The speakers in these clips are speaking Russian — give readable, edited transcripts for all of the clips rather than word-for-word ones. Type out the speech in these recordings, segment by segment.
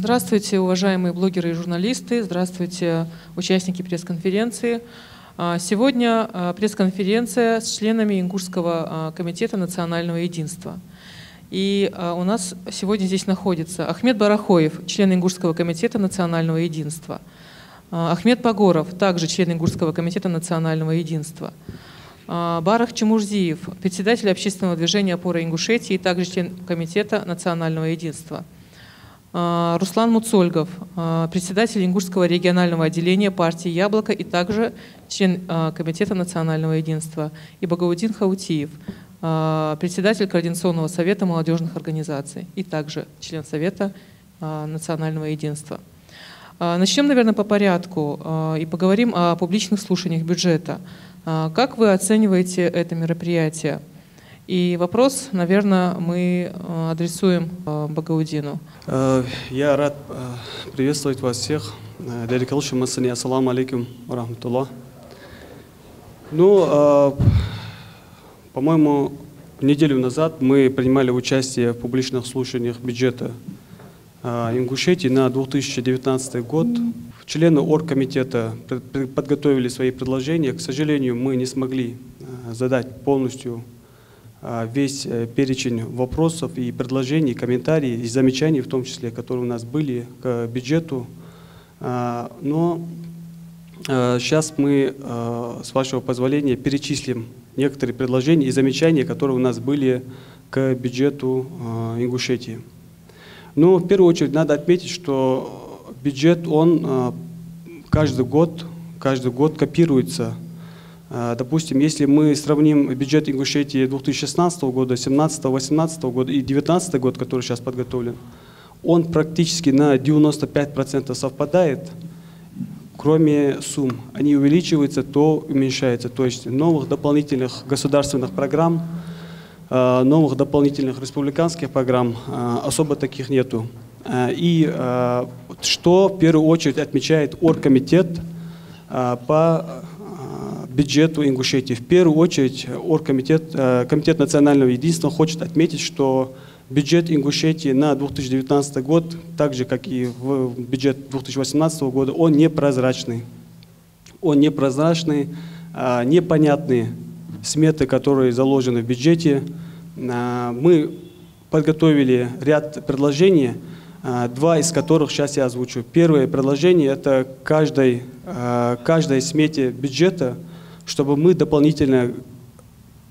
Здравствуйте, уважаемые блогеры и журналисты, здравствуйте, участники пресс-конференции. Сегодня пресс-конференция с членами Ингушского комитета национального единства. И у нас сегодня здесь находится Ахмед Барахоев, член Ингушского комитета национального единства. Ахмед Пагоров, также член Ингушского комитета национального единства. Барах Чемурзиев, председатель общественного движения «Опора Ингушетии», также член комитета национального единства. Руслан Муцольгов, председатель Ингушского регионального отделения партии «Яблоко» и также член комитета национального единства. И Багаудин Хаутиев, председатель Координационного совета молодежных организаций и также член совета национального единства. Начнем, наверное, по порядку и поговорим о публичных слушаниях бюджета. Как вы оцениваете это мероприятие? И вопрос, наверное, мы адресуем Багаудину. Я рад приветствовать вас всех. Ассаламу алейкум ва рахматуллах. Ну, по-моему, неделю назад мы принимали участие в публичных слушаниях бюджета Ингушетии на 2019 год. Члены оргкомитета подготовили свои предложения. К сожалению, мы не смогли задать полностью весь перечень вопросов и предложений, комментариев и замечаний, в том числе, которые у нас были к бюджету. Но сейчас мы, с вашего позволения, перечислим некоторые предложения и замечания, которые у нас были к бюджету Ингушетии. Но в первую очередь надо отметить, что бюджет, он каждый год копируется. Допустим, если мы сравним бюджет Ингушетии 2016 года, 2017, 2018 года и 2019 год, который сейчас подготовлен, он практически на 95% совпадает, кроме сумм. Они увеличиваются, то уменьшаются. То есть новых дополнительных государственных программ, новых дополнительных республиканских программ особо таких нету. И что в первую очередь отмечает оргкомитет по бюджету Ингушетии. В первую очередь Комитет национального единства хочет отметить, что бюджет Ингушетии на 2019 год, так же как и в бюджет 2018 года, он непрозрачный. Он непрозрачный, непонятные сметы, которые заложены в бюджете. Мы подготовили ряд предложений, два из которых сейчас я озвучу. Первое предложение – это каждой смете бюджета, чтобы мы дополнительно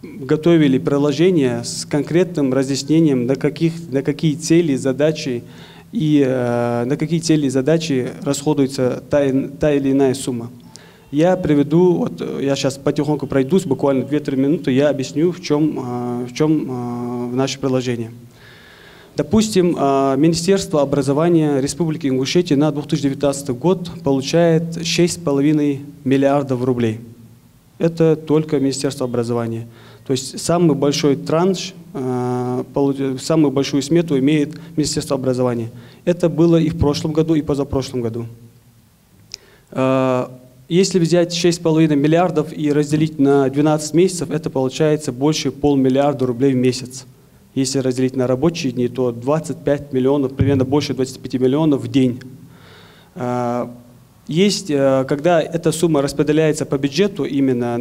готовили приложение с конкретным разъяснением, на какие цели, задачи на какие цели и задачи расходуется та или иная сумма. Я приведу, я сейчас потихоньку пройдусь, буквально 2-3 минуты, я объясню, в чем наше приложение. Допустим, Министерство образования Республики Ингушетия на 2019 год получает 6,5 миллиардов рублей. Это только Министерство образования. То есть самый большой транш, самую большую смету имеет Министерство образования. Это было и в прошлом году, и позапрошлом году. Если взять 6,5 миллиардов и разделить на 12 месяцев, это получается больше 500 миллиона рублей в месяц. Если разделить на рабочие дни, то 25 миллионов, примерно больше 25 миллионов в день. Есть, когда эта сумма распределяется по бюджету, именно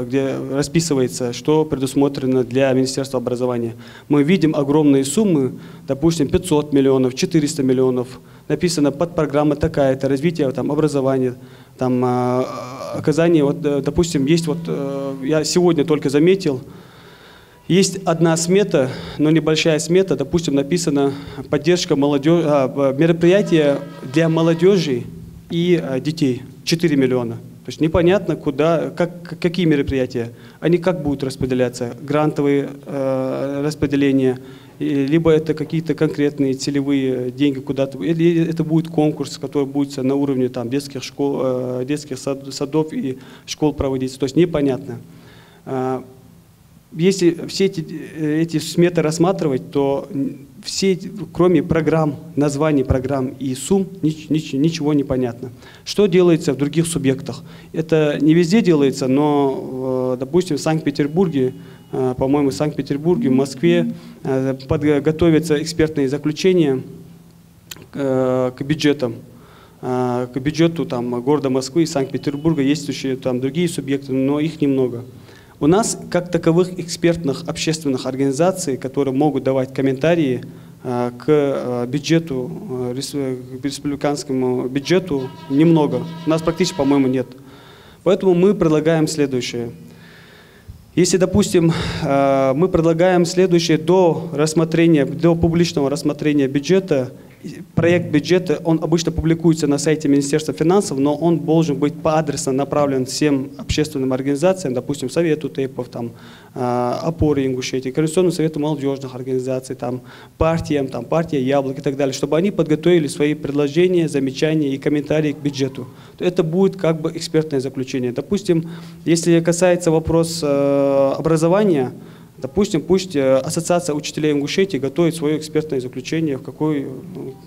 где расписывается, что предусмотрено для Министерства образования, мы видим огромные суммы, допустим, 500 миллионов, 400 миллионов, написано под программа такая-то, развитие образования, оказание, допустим, есть я сегодня только заметил, есть одна смета, но небольшая смета, допустим, написано поддержка мероприятия для молодежи и детей, 4 миллиона. То есть непонятно, куда, какие мероприятия, они как будут распределяться, грантовые распределения, либо это какие-то конкретные целевые деньги куда-то, или это будет конкурс, который будет на уровне детских школ, детских садов и школ проводиться. То есть непонятно. Если все эти сметы рассматривать, то все, кроме программ, названий программ и сумм, ничего не понятно. Что делается в других субъектах? Это не везде делается, но, допустим, в Санкт-Петербурге, по-моему, в Санкт-Петербурге, в Москве готовятся экспертные заключения к бюджетам, к бюджету там, города Москвы и Санкт-Петербурга, есть еще там другие субъекты, но их немного. У нас как таковых экспертных общественных организаций, которые могут давать комментарии к бюджету, к республиканскому бюджету, немного. У нас практически, по-моему, нет. Поэтому мы предлагаем следующее. Если, допустим, мы предлагаем следующее до публичного рассмотрения бюджета, проект бюджета, он обычно публикуется на сайте Министерства финансов, но он должен быть поадресно направлен всем общественным организациям, допустим, Совету ТЭПов, там, Опоре Ингушетии, Координационному совету молодежных организаций, там, партиям, там, партия Яблок и так далее, чтобы они подготовили свои предложения, замечания и комментарии к бюджету. Это будет как бы экспертное заключение. Допустим, если касается вопроса образования, допустим, пусть Ассоциация учителей Ингушетии готовит свое экспертное заключение,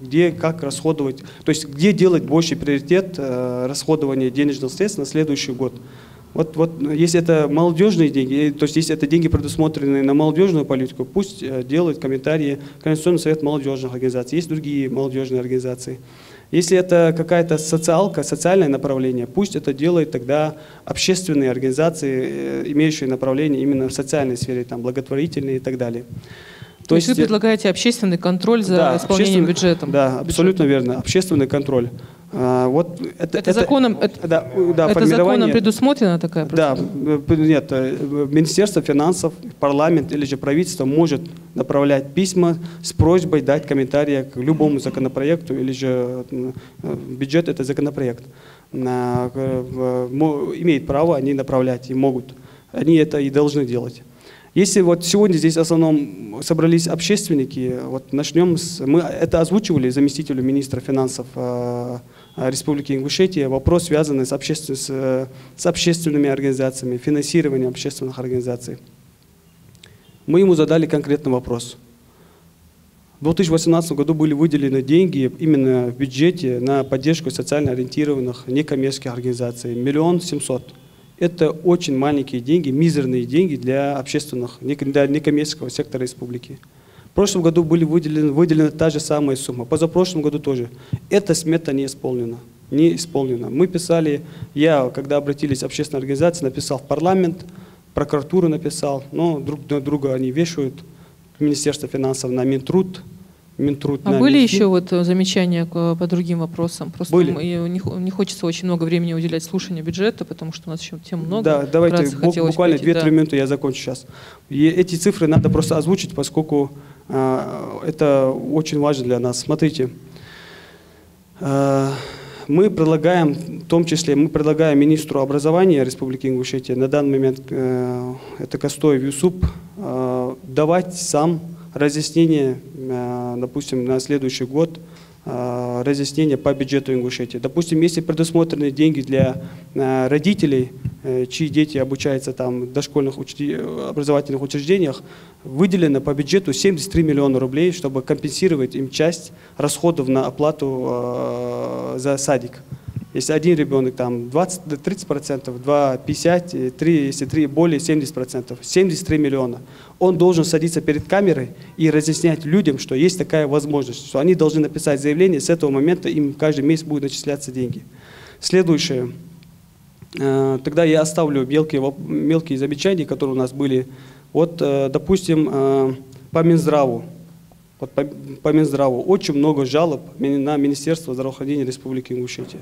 где, как расходовать, то есть где делать больший приоритет расходования денежных средств на следующий год. Вот если это молодежные деньги, то есть если это деньги, предусмотренные на молодежную политику, пусть делают комментарии Координационный совет молодежных организаций, есть другие молодежные организации. Если это какая-то социалка, социальное направление, пусть это делают тогда общественные организации, имеющие направление именно в социальной сфере, там, благотворительные и так далее. То есть вы предлагаете общественный контроль за исполнением бюджета? Да, абсолютно верно, общественный контроль. Вот это законом предусмотрена такая процедура? Да, нет, Министерство финансов, парламент или же правительство может направлять письма с просьбой дать комментарии к любому законопроекту, или же бюджет — это законопроект. Имеет право они направлять и могут. Они это и должны делать. Если вот сегодня здесь в основном собрались общественники, вот начнем мы это озвучивали заместителю министра финансов Республики Ингушетия, вопрос, связанный с общественными организациями, финансированием общественных организаций. Мы ему задали конкретный вопрос. В 2018 году были выделены деньги именно в бюджете на поддержку социально ориентированных некоммерческих организаций. 1 700 000. Это очень маленькие деньги, мизерные деньги для общественных, для некоммерческого сектора республики. В прошлом году были выделена та же самая сумма, позапрошлом году тоже. Эта смета не исполнена. Не исполнена. Мы писали, когда обратились общественные организации, написал в парламент, прокуратуру написал, но друг на друга они вешают, Министерство финансов на Минтруд. Были еще вот замечания по другим вопросам? Просто не хочется очень много времени уделять слушанию бюджета, потому что у нас еще тем много. Да, давайте буквально 2-3 минуты, я закончу сейчас. И эти цифры надо просто озвучить, поскольку это очень важно для нас. Смотрите, мы предлагаем, в том числе, министру образования Республики Ингушетия, на данный момент это Костоев Юсуп, давать сам разъяснение, допустим, на следующий год, разъяснение по бюджету Ингушетии. Допустим, если предусмотрены деньги для родителей, чьи дети обучаются там в дошкольных образовательных учреждениях, выделено по бюджету 73 миллиона рублей, чтобы компенсировать им часть расходов на оплату за садик. Если один ребенок, там 20-30%, 2 – 50%, 3, если 3 более 70%, 73 миллиона. Он должен садиться перед камерой и разъяснять людям, что есть такая возможность, что они должны написать заявление, с этого момента им каждый месяц будут начисляться деньги. Следующее. Тогда я оставлю мелкие замечания, которые у нас были. Вот, допустим, по Минздраву. Вот по Минздраву очень много жалоб на Министерство здравоохранения Республики Ингушетия.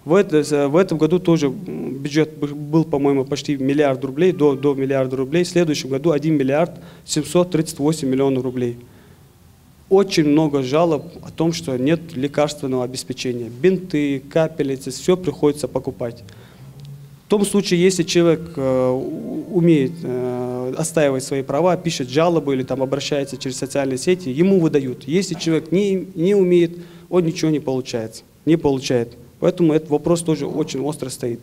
В этом году тоже бюджет был, по-моему, почти 1 миллиард рублей, до 1 миллиарда рублей. В следующем году 1 миллиард 738 миллионов рублей. Очень много жалоб о том, что нет лекарственного обеспечения. Бинты, капельницы, все приходится покупать. В том случае, если человек умеет отстаивать свои права, пишет жалобы или там обращается через социальные сети, ему выдают. Если человек не умеет, он ничего не получает. Поэтому этот вопрос тоже очень остро стоит.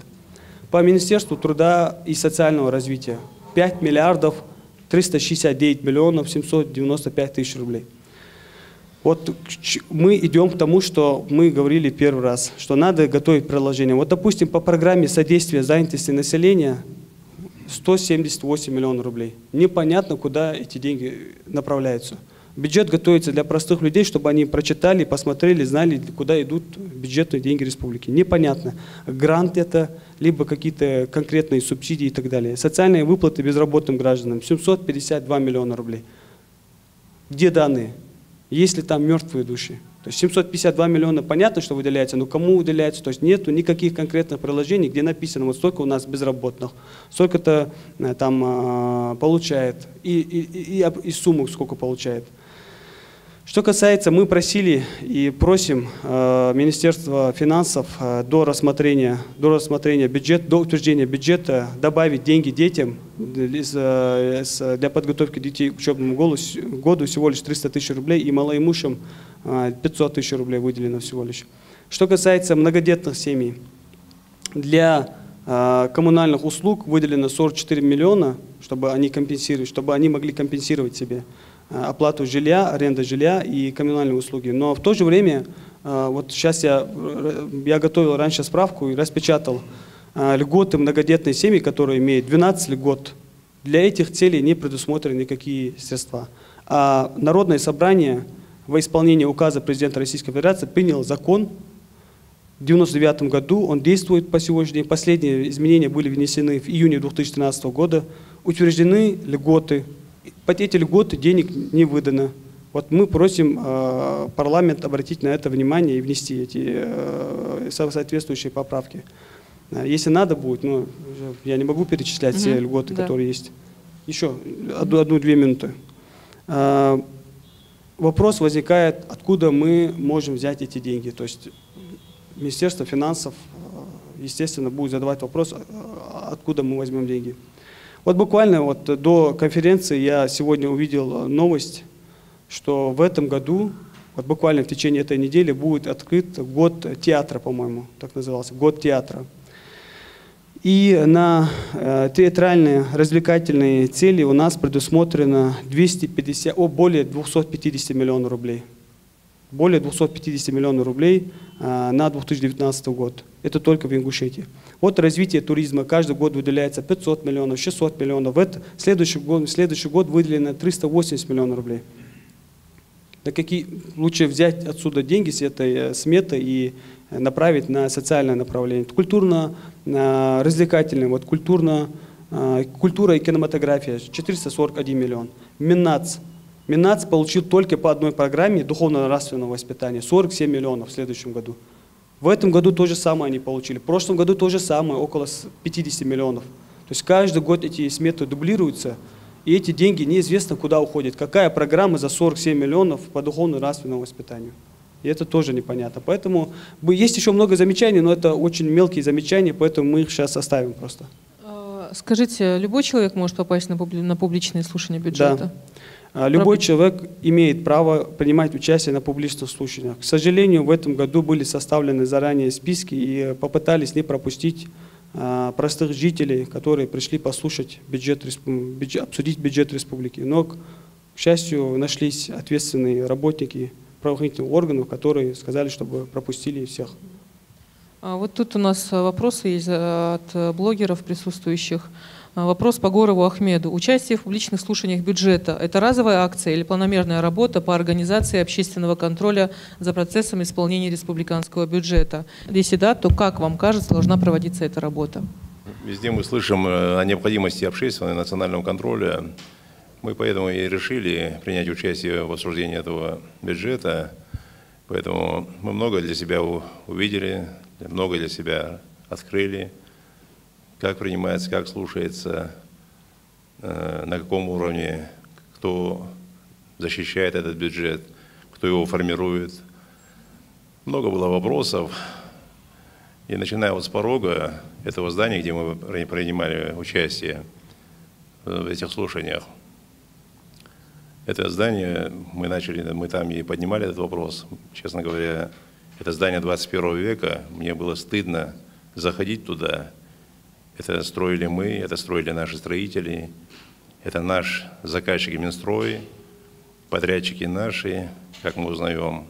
По Министерству труда и социального развития 5 миллиардов 369 миллионов 795 тысяч рублей. Вот мы идем к тому, что мы говорили первый раз, что надо готовить приложение. Вот, допустим, по программе содействия занятости населения 178 миллионов рублей. Непонятно, куда эти деньги направляются. Бюджет готовится для простых людей, чтобы они прочитали, посмотрели, знали, куда идут бюджетные деньги республики. Непонятно, грант это, либо какие-то конкретные субсидии и так далее. Социальные выплаты безработным гражданам 752 миллиона рублей. Где данные? Есть ли там мертвые души? То есть 752 миллиона, понятно, что выделяется, но кому выделяется? То есть нету никаких конкретных приложений, где написано, вот столько у нас безработных, столько-то там получает, и сумму сколько получает. Что касается, мы просили и просим Министерство финансов до рассмотрения бюджета, до утверждения бюджета добавить деньги детям для подготовки детей к учебному году всего лишь 300 тысяч рублей и малоимущим 500 тысяч рублей выделено всего лишь. Что касается многодетных семей, для коммунальных услуг выделено 44 миллиона, чтобы они могли компенсировать себе оплату жилья, аренда жилья и коммунальные услуги. Но в то же время, вот сейчас я готовил раньше справку и распечатал льготы многодетной семьи, которые имеют 12 льгот. Для этих целей не предусмотрены никакие средства. А Народное собрание во исполнение указа президента Российской Федерации приняло закон в 1999 году, он действует по сегодняшний день. Последние изменения были внесены в июне 2013 года. Утверждены льготы. Под эти льготы денег не выдано. Вот мы просим парламент обратить на это внимание и внести эти соответствующие поправки. Если надо будет, ну, я не могу перечислять все льготы, которые есть. Еще одну-две минуты. Вопрос возникает, откуда мы можем взять эти деньги. То есть Министерство финансов, естественно, будет задавать вопрос, откуда мы возьмем деньги. Вот буквально вот до конференции я сегодня увидел новость, что в этом году, вот буквально в течение этой недели, будет открыт год театра, по-моему, так назывался, год театра. И на театральные развлекательные цели у нас предусмотрено более 250 миллионов рублей. Более 250 миллионов рублей на 2019 год. Это только в Ингушетии. Вот развитие туризма. Каждый год выделяется 500 миллионов, 600 миллионов. Следующий год выделено 380 миллионов рублей. Лучше взять отсюда деньги с этой сметы и направить на социальное направление. Культурно-развлекательное, вот культура и кинематография 441 миллион. Минац получил только по одной программе духовно-нравственного воспитания 47 миллионов в следующем году. В этом году то же самое они получили. В прошлом году то же самое, около 50 миллионов. То есть каждый год эти сметы дублируются, и эти деньги неизвестно куда уходят. Какая программа за 47 миллионов по духовно-нравственному воспитанию? И это тоже непонятно. Поэтому есть еще много замечаний, но это очень мелкие замечания, поэтому мы их сейчас оставим просто. Скажите, любой человек может попасть на публичные слушания бюджета? Да. Любой человек имеет право принимать участие на публичных слушаниях. К сожалению, в этом году были составлены заранее списки и попытались не пропустить простых жителей, которые пришли послушать обсудить бюджет республики. Но, к счастью, нашлись ответственные работники правоохранительных органов, которые сказали, чтобы пропустили всех. Вот тут у нас вопросы есть от блогеров присутствующих. Вопрос по Горову Ахмеду. Участие в публичных слушаниях бюджета – это разовая акция или планомерная работа по организации общественного контроля за процессом исполнения республиканского бюджета? Если да, то как вам кажется, должна проводиться эта работа? Везде мы слышим о необходимости общественного и национального контроля. Мы поэтому и решили принять участие в обсуждении этого бюджета. Поэтому мы много для себя увидели, много для себя открыли. Как принимается, как слушается, на каком уровне, кто защищает этот бюджет, кто его формирует. Много было вопросов. И начиная вот с порога этого здания, где мы принимали участие в этих слушаниях, это здание мы там и поднимали этот вопрос. Честно говоря, это здание 21 века, мне было стыдно заходить туда. Это строили мы, это строили наши строители, это наш заказчик Минстрой, подрядчики наши, как мы узнаем.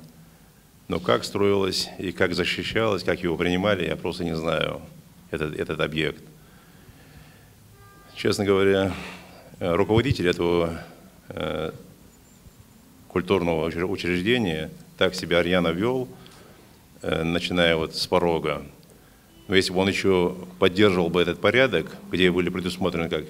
Но как строилось и как защищалось, как его принимали, я просто не знаю, этот объект. Честно говоря, руководитель этого культурного учреждения, так себя рьяно вел, начиная вот с порога. Но если бы он еще поддерживал бы этот порядок, где были предусмотрены, как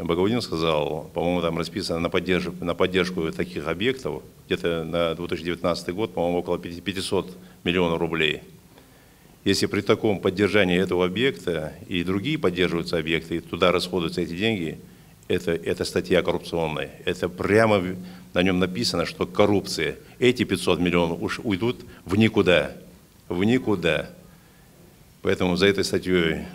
Багаудин сказал, по-моему, там расписано на поддержку таких объектов, где-то на 2019 год, по-моему, около 500 миллионов рублей. Если при таком поддержании этого объекта и другие поддерживаются объекты, и туда расходуются эти деньги, это статья коррупционная. Это прямо на нем написано, что коррупция. Эти 500 миллионов уж уйдут в никуда. В никуда. Поэтому за этой статьей,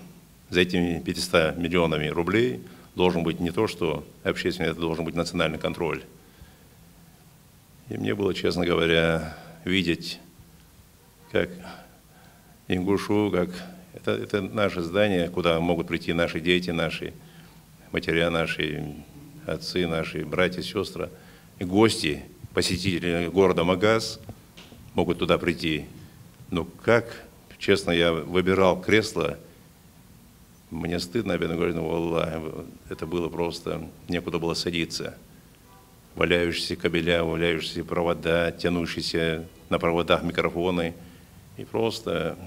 за этими 500 миллионами рублей должен быть не то, что общественный, это должен быть национальный контроль. И мне было, честно говоря, видеть, как Ингушу, как это наше здание, куда могут прийти наши дети, наши матеря, наши отцы, наши братья, сестры, и гости, посетители города Магаз могут туда прийти. Но как, честно, я выбирал кресло, мне стыдно, обидно говорить, ну, Аллах, это было просто, некуда было садиться. Валяющиеся кабеля, валяющиеся провода, тянущиеся на проводах микрофоны. И просто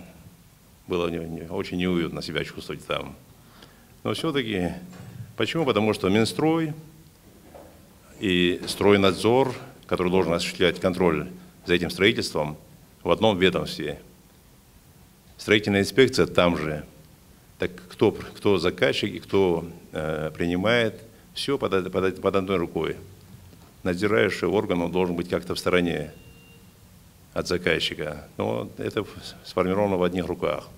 было очень неуютно себя чувствовать там. Но все-таки, почему? Потому что Минстрой и Стройнадзор, который должен осуществлять контроль за этим строительством, в одном ведомстве. Строительная инспекция там же. Так кто заказчик и кто принимает, все под одной рукой. Надзирающий орган он должен быть как-то в стороне от заказчика. Но это сформировано в одних руках.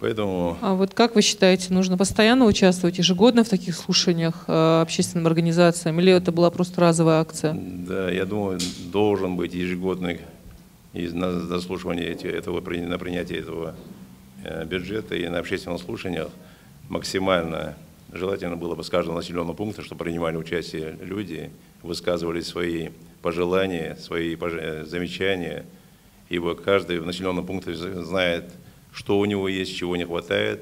Поэтому... А вот как вы считаете, нужно постоянно участвовать ежегодно в таких слушаниях общественным организациям, или это была просто разовая акция? Да, я думаю, должен быть ежегодный на заслушивание на принятие этого бюджета и на общественных слушаниях максимально желательно было бы с каждого населенного пункта, чтобы принимали участие люди, высказывали свои пожелания, свои замечания, ибо каждый в населенном пункте знает, что у него есть, чего не хватает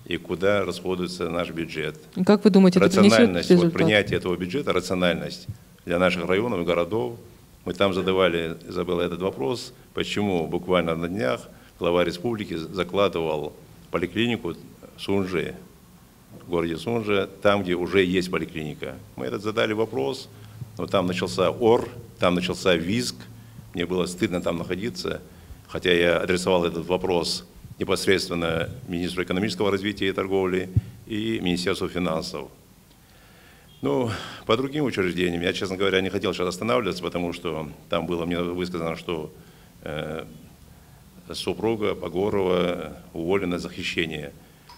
и куда расходуется наш бюджет. Как вы думаете, это принесет результат? Вот принятие этого бюджета, рациональность для наших районов и городов. Мы там забыл этот вопрос, почему буквально на днях глава республики закладывал поликлинику в Сунже, в городе Сунже, там, где уже есть поликлиника. Мы задали вопрос, но там начался ор, там начался визг, мне было стыдно там находиться, хотя я адресовал этот вопрос непосредственно министру экономического развития и торговли и Министерству финансов. Ну, по другим учреждениям, я, честно говоря, не хотел сейчас останавливаться, потому что там было мне высказано, что супруга Погорова уволена за хищение.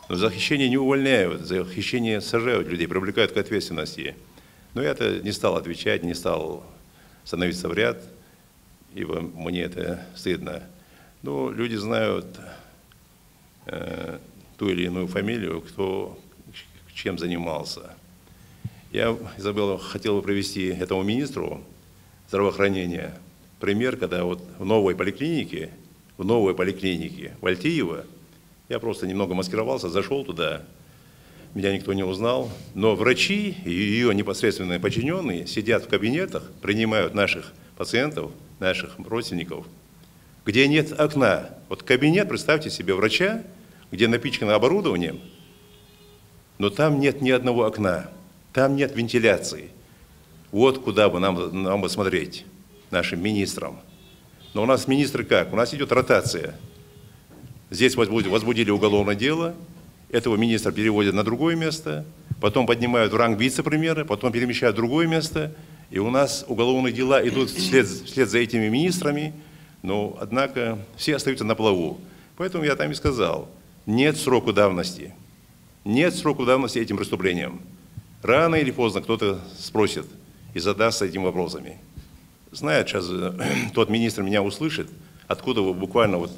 Но за хищение не увольняют, за хищение сажают людей, привлекают к ответственности. Но я-то не стал отвечать, не стал становиться в ряд, ибо мне это стыдно. Но люди знают ту или иную фамилию, кто чем занимался. Я хотел бы привести этому министру здравоохранения пример, когда вот в новой поликлинике в Альтиево, я просто немного маскировался, зашел туда, меня никто не узнал, но врачи и ее непосредственные подчиненные сидят в кабинетах, принимают наших пациентов, наших родственников, где нет окна. Вот кабинет, представьте себе, врача, где напичкано оборудованием, но там нет ни одного окна, там нет вентиляции. Вот куда бы нам бы смотреть, нашим министрам. Но у нас министры как? У нас идет ротация. Здесь возбудили уголовное дело, этого министра переводят на другое место, потом поднимают в ранг вице-премьера, потом перемещают в другое место, и у нас уголовные дела идут вслед за этими министрами, но, однако, все остаются на плаву. Поэтому я там и сказал, нет срока давности. Нет срока давности этим преступлениям. Рано или поздно кто-то спросит и задастся этими вопросами. Знает, сейчас тот министр меня услышит, откуда вы буквально вот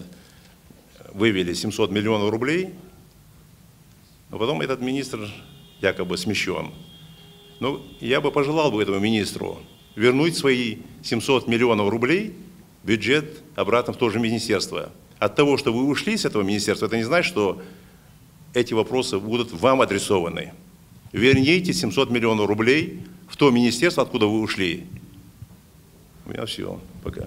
вывели 700 миллионов рублей, но потом этот министр якобы смещен. Но я бы пожелал бы этому министру вернуть свои 700 миллионов рублей в бюджет обратно в то же министерство. От того, что вы ушли с этого министерства, это не значит, что эти вопросы будут вам адресованы. Верните 700 миллионов рублей в то министерство, откуда вы ушли. У меня все. Пока.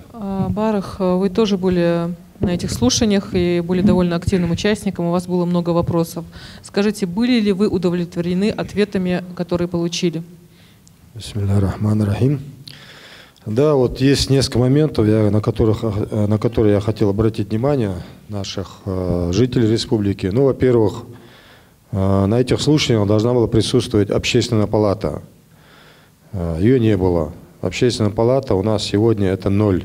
Барах, вы тоже были на этих слушаниях и были довольно активным участником, у вас было много вопросов. Скажите, были ли вы удовлетворены ответами, которые получили? Бисмиллахир-рахманир-рахим. Да, вот есть несколько моментов, на которые я хотел обратить внимание наших жителей республики. Ну, во-первых, на этих слушаниях должна была присутствовать общественная палата. Ее не было. Общественная палата у нас сегодня это ноль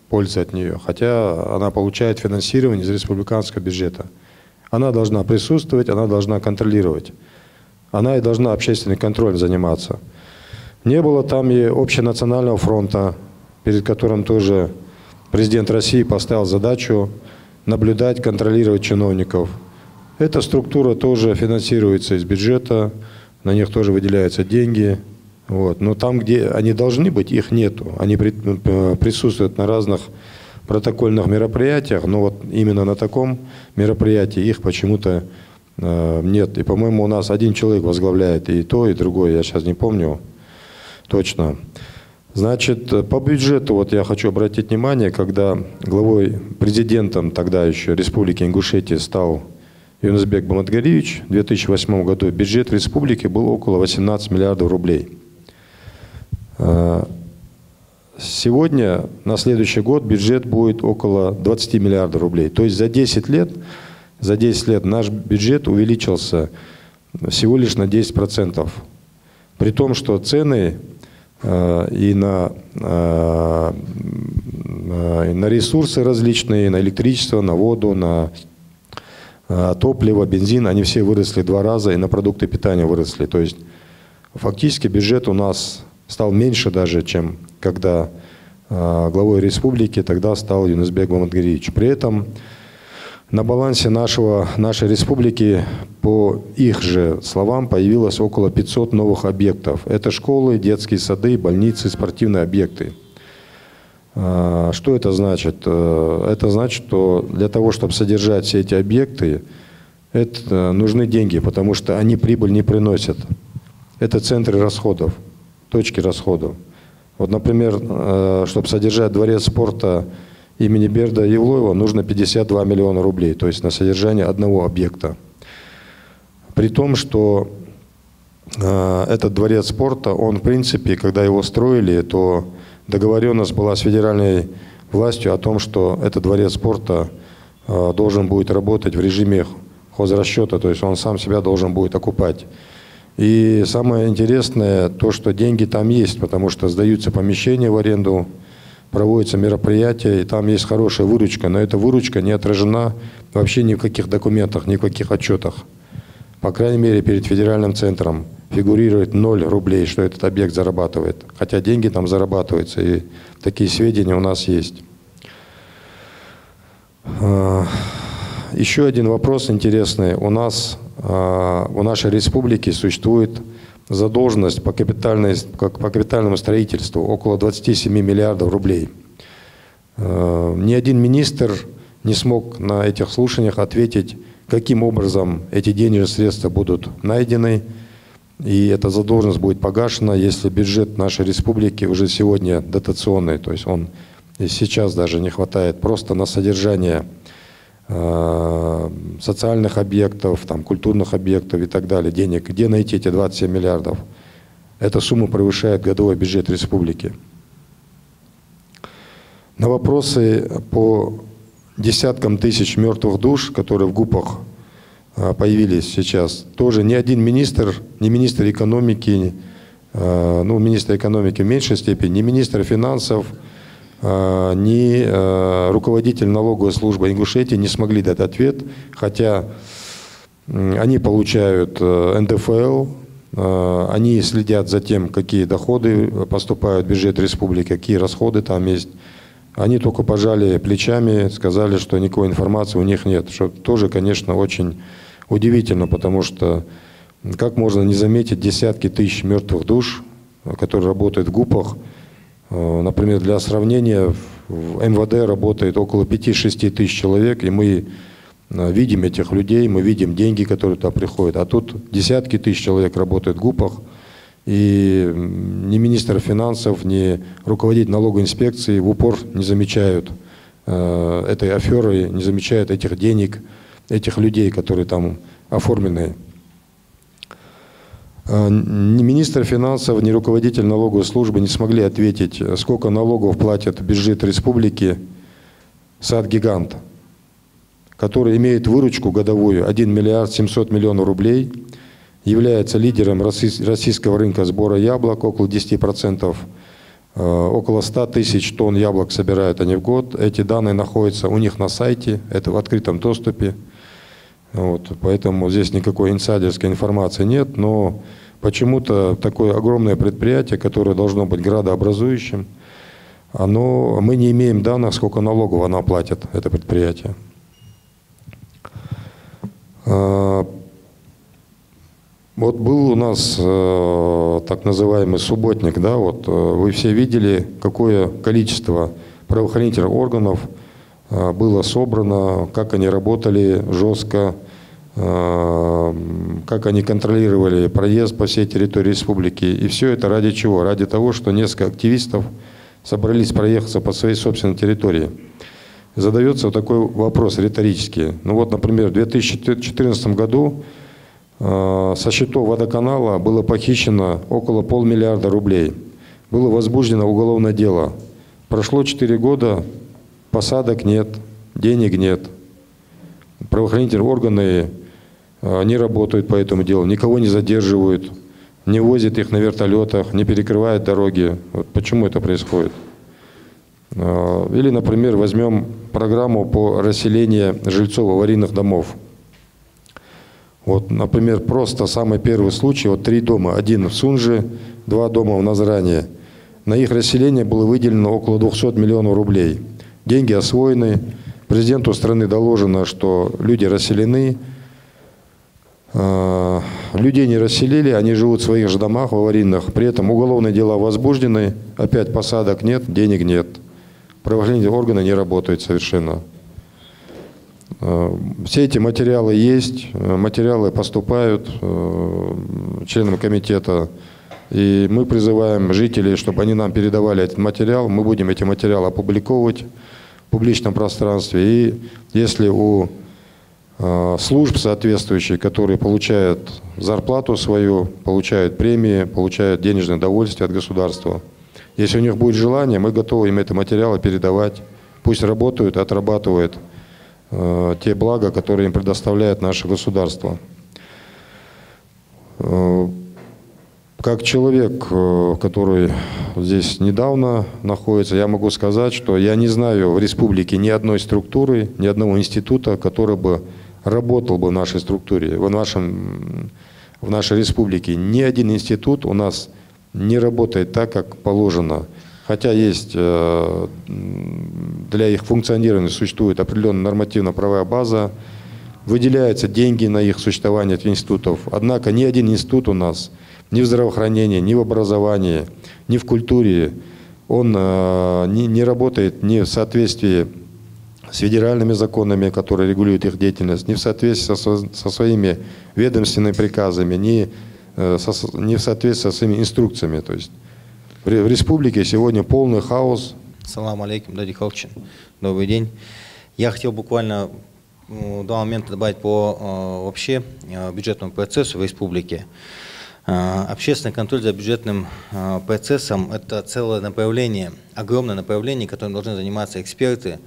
пользы от нее, хотя она получает финансирование из республиканского бюджета. Она должна присутствовать, она должна контролировать. Она и должна общественный контроль заниматься. Не было там и общенационального фронта, перед которым тоже президент России поставил задачу наблюдать, контролировать чиновников. Эта структура тоже финансируется из бюджета, на них тоже выделяются деньги. Вот. Но там, где они должны быть, их нету. Они присутствуют на разных протокольных мероприятиях, но вот именно на таком мероприятии их почему-то нет. И, по-моему, у нас один человек возглавляет и то, и другое, я сейчас не помню точно. Значит, по бюджету вот я хочу обратить внимание, когда главой, президентом тогда еще Республики Ингушетия стал Юнусбек Баматгариевич, в 2008 году бюджет республики был около 18 миллиардов рублей. Сегодня, на следующий год, бюджет будет около 20 миллиардов рублей. То есть за 10 лет наш бюджет увеличился всего лишь на 10%. При том, что цены и на ресурсы различные, на электричество, на воду, на топливо, бензин, они все выросли 2 раза, и на продукты питания выросли. То есть фактически бюджет у нас стал меньше даже, чем когда главой республики тогда стал Юнусбек Баматгариевич. При этом на балансе нашей республики, по их же словам, появилось около 500 новых объектов. Это школы, детские сады, больницы, спортивные объекты. Что это значит? Это значит, что для того, чтобы содержать все эти объекты, нужны деньги, потому что они прибыль не приносят. Это центры расходов, точки расходов. Вот, например, чтобы содержать дворец спорта имени Берда Евлоева, нужно 52 миллиона рублей, то есть на содержание одного объекта. При том, что этот дворец спорта, он в принципе, когда его строили, то договоренность была с федеральной властью о том, что этот дворец спорта должен будет работать в режиме хозрасчета, то есть он сам себя должен будет окупать. И самое интересное то, что деньги там есть, потому что сдаются помещения в аренду, проводятся мероприятия, и там есть хорошая выручка, но эта выручка не отражена вообще ни в каких документах, ни в каких отчетах. По крайней мере, перед федеральным центром фигурирует 0 рублей, что этот объект зарабатывает. Хотя деньги там зарабатываются, и такие сведения у нас есть. Еще один вопрос интересный. У нас, у нашей республики существует задолженность по капитальному строительству около 27 миллиардов рублей. Ни один министр не смог на этих слушаниях ответить, каким образом эти денежные средства будут найдены, и эта задолженность будет погашена, если бюджет нашей республики уже сегодня дотационный, то есть он и сейчас даже не хватает просто на содержание социальных объектов, там, культурных объектов и так далее, денег. Где найти эти 27 миллиардов? Эта сумма превышает годовой бюджет республики. На вопросы по десяткам тысяч мертвых душ, которые в ГУПах появились сейчас, тоже ни один министр, ни министр экономики, ну, министр экономики в меньшей степени, ни министр финансов, ни руководитель налоговой службы Ингушетии не смогли дать ответ, хотя они получают НДФЛ, они следят за тем, какие доходы поступают в бюджет республики, какие расходы там есть. Они только пожали плечами, сказали, что никакой информации у них нет, что тоже, конечно, очень удивительно, потому что как можно не заметить десятки тысяч мертвых душ, которые работают в ГУПах. Например, для сравнения, в МВД работает около 5-6 тысяч человек, и мы видим этих людей, мы видим деньги, которые туда приходят. А тут десятки тысяч человек работают в ГУПах, И ни министр финансов, ни руководитель налоговой инспекции в упор не замечают этой аферы, не замечают этих денег, этих людей, которые там оформлены. Ни министр финансов, ни руководитель налоговой службы не смогли ответить, сколько налогов платят в бюджет республики Сад-Гигант, который имеет выручку годовую 1 миллиард 700 миллионов рублей, является лидером российского рынка сбора яблок, около 10%, около 100 тысяч тонн яблок собирают они в год. Эти данные находятся у них на сайте, это в открытом доступе. Вот, поэтому здесь никакой инсайдерской информации нет, но почему-то такое огромное предприятие, которое должно быть градообразующим, мы не имеем данных, сколько налогов оно платит, это предприятие. Вот был у нас так называемый субботник, да, вот вы все видели, какое количество правоохранительных органов было собрано, как они работали жестко, как они контролировали проезд по всей территории республики. И все это ради чего? Ради того, что несколько активистов собрались проехаться по своей собственной территории. Задается вот такой вопрос риторический. Ну вот, например, в 2014 году со счетов водоканала было похищено около 500 миллиона рублей. Было возбуждено уголовное дело. Прошло 4 года, посадок нет, денег нет. Правоохранительные органы не работают по этому делу, никого не задерживают, не возят их на вертолетах, не перекрывают дороги. Вот почему это происходит? Или, например, возьмем программу по расселению жильцов аварийных домов. Вот, например, просто самый первый случай, вот 3 дома, один в Сунже, 2 дома в Назране. На их расселение было выделено около 200 миллионов рублей. Деньги освоены, президенту страны доложено, что люди расселены. Людей не расселили, они живут в своих же домах в аварийных, при этом уголовные дела возбуждены, опять посадок нет, денег нет. Правоохранительные органы не работают совершенно. Все эти материалы есть, материалы поступают членам комитета, и мы призываем жителей, чтобы они нам передавали этот материал. Мы будем эти материалы опубликовывать в публичном пространстве. И если у служб соответствующих, которые получают зарплату свою, получают премии, получают денежное удовольствие от государства, если у них будет желание, мы готовы им эти материалы передавать. Пусть работают, отрабатывают те блага, которые им предоставляет наше государство. Как человек, который здесь недавно находится, я могу сказать, что я не знаю в республике ни одной структуры, ни одного института, который бы работал бы в нашей структуре, в нашей республике. Ни один институт у нас не работает так, как положено. Хотя есть для их функционирования существует определенная нормативно-правовая база, выделяются деньги на их существование этих институтов. Однако ни один институт у нас ни в здравоохранении, ни в образовании, ни в культуре, он не работает ни в соответствии с федеральными законами, которые регулируют их деятельность, ни в соответствии со своими ведомственными приказами, ни в соответствии со своими инструкциями. То есть в республике сегодня полный хаос. Салам алейкум, Дади Халчин. Добрый день. Я хотел буквально 2 момента добавить по вообще бюджетному процессу в республике. Общественный контроль за бюджетным процессом – это целое направление, огромное направление, которым должны заниматься эксперты.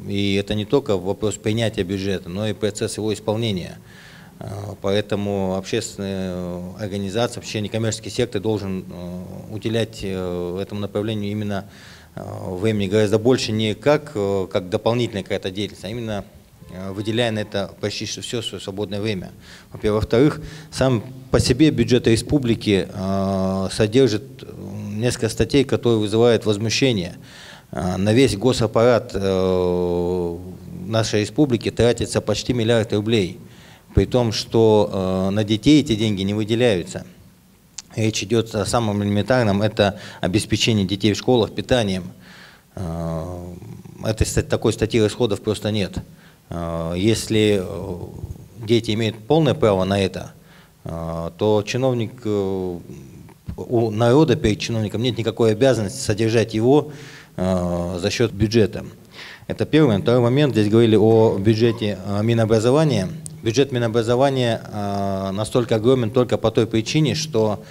И это не только вопрос принятия бюджета, но и процесс его исполнения. Поэтому общественные организации, вообще некоммерческий сектор должен уделять этому направлению именно времени гораздо больше, не как дополнительная какая-то деятельность, а именно выделяя на это почти все свое свободное время. Во-вторых, сам по себе бюджет республики содержит несколько статей, которые вызывают возмущение. На весь госаппарат нашей республики тратится почти 1 миллиард рублей, при том, что на детей эти деньги не выделяются. Речь идет о самом элементарном, это обеспечение детей в школах питанием. Такой статьи расходов просто нет. Если дети имеют полное право на это, то чиновник, у народа перед чиновником нет никакой обязанности содержать его за счет бюджета. Это первый момент. Второй момент, здесь говорили о бюджете Минобразования. Бюджет Минобразования настолько огромен только по той причине, что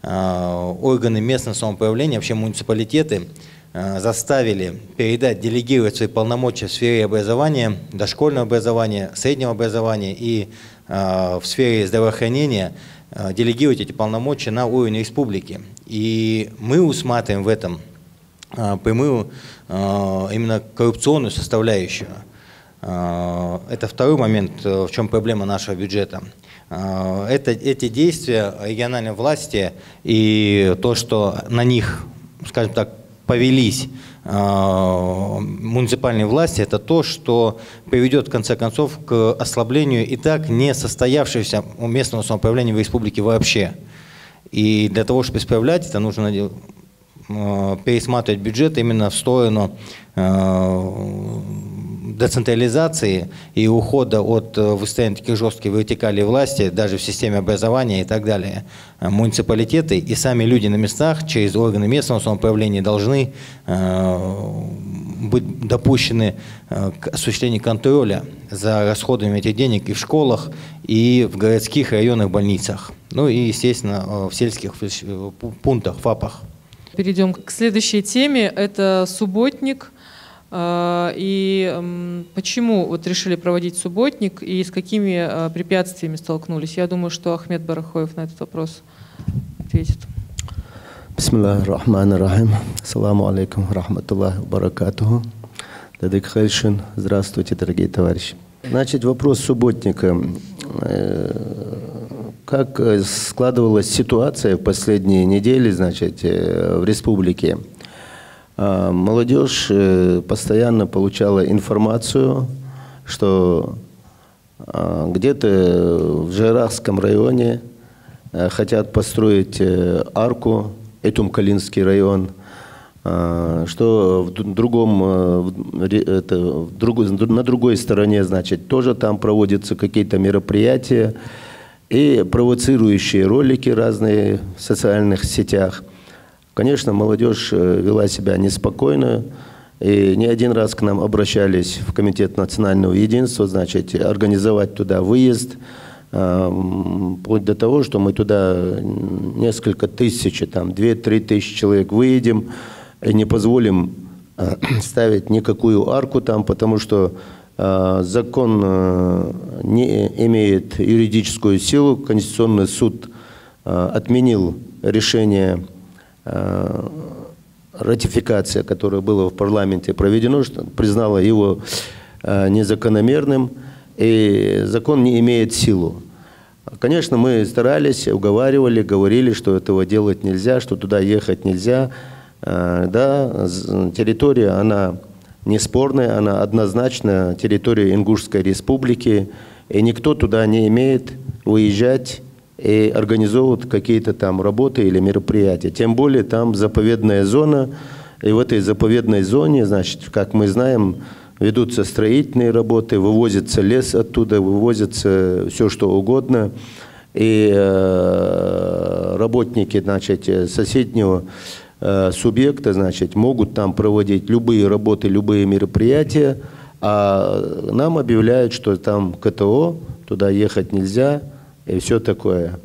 органы местного самоуправления, вообще муниципалитеты, заставили передать, делегировать свои полномочия в сфере образования, дошкольного образования, среднего образования и в сфере здравоохранения, делегировать эти полномочия на уровень республики. И мы усматриваем в этом прямую именно коррупционную составляющую. Это второй момент, в чем проблема нашего бюджета. Эти действия региональной власти и то, что на них, скажем так, повелись муниципальные власти, это то, что приведет в конце концов к ослаблению и так не состоявшегося местного самоуправления в республике вообще. И для того, чтобы исправлять это, нужно пересматривать бюджет именно в сторону децентрализации и ухода от выстроения таких жестких вертикалей власти, даже в системе образования и так далее. Муниципалитеты и сами люди на местах через органы местного самоуправления должны быть допущены к осуществлению контроля за расходами этих денег и в школах, и в городских районных больницах, ну и, естественно, в сельских пунктах, ФАПах. Перейдем к следующей теме. Это субботник. И почему вот решили проводить субботник и с какими препятствиями столкнулись? Я думаю, что Ахмед Барахоев на этот вопрос ответит. Бисмиллахир рахманир рахим. Ассаламу алейкум рахматуллахи баракатуху. Дадык Хальшин. Здравствуйте, дорогие товарищи. Значит, вопрос субботника. Как складывалась ситуация в последние недели, значит, в республике? Молодежь постоянно получала информацию, что где-то в Жайрахском районе хотят построить арку, Этум-Калинский район, что на другой стороне, значит, тоже там проводятся какие-то мероприятия и провоцирующие ролики разные в социальных сетях. Конечно, молодежь вела себя неспокойно, и не один раз к нам обращались в Комитет национального единства, значит, организовать туда выезд, вплоть до того, что мы туда несколько тысяч, там 2-3 тысячи человек выедем и не позволим ставить никакую арку там, потому что закон не имеет юридическую силу. Конституционный суд отменил решение, ратификация, которая была в парламенте проведена, признала его незакономерным, и закон не имеет силу. Конечно, мы старались, уговаривали, говорили, что этого делать нельзя, что туда ехать нельзя. Да, территория, она не спорная, она однозначно территория Ингушской республики, и никто туда не имеет выезжать и организовывать какие-то там работы или мероприятия. Тем более там заповедная зона, и в этой заповедной зоне, значит, как мы знаем, ведутся строительные работы, вывозится лес оттуда, вывозится все что угодно, и работники, значит, соседнего субъекта, значит, могут там проводить любые работы, любые мероприятия, а нам объявляют, что там КТО, туда ехать нельзя и все такое.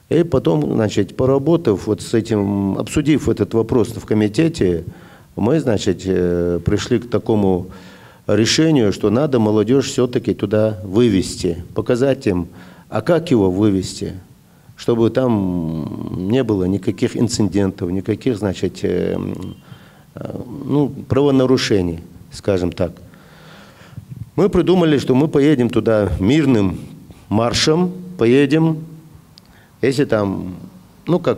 И потом, значит, поработав вот с этим, обсудив этот вопрос в комитете, мы, значит, пришли к такому решению, что надо молодежь все-таки туда вывести, показать им, а как его вывести, чтобы там не было никаких инцидентов, никаких, значит, правонарушений, скажем так. Мы придумали, что мы поедем туда мирным маршем, поедем, если там, ну как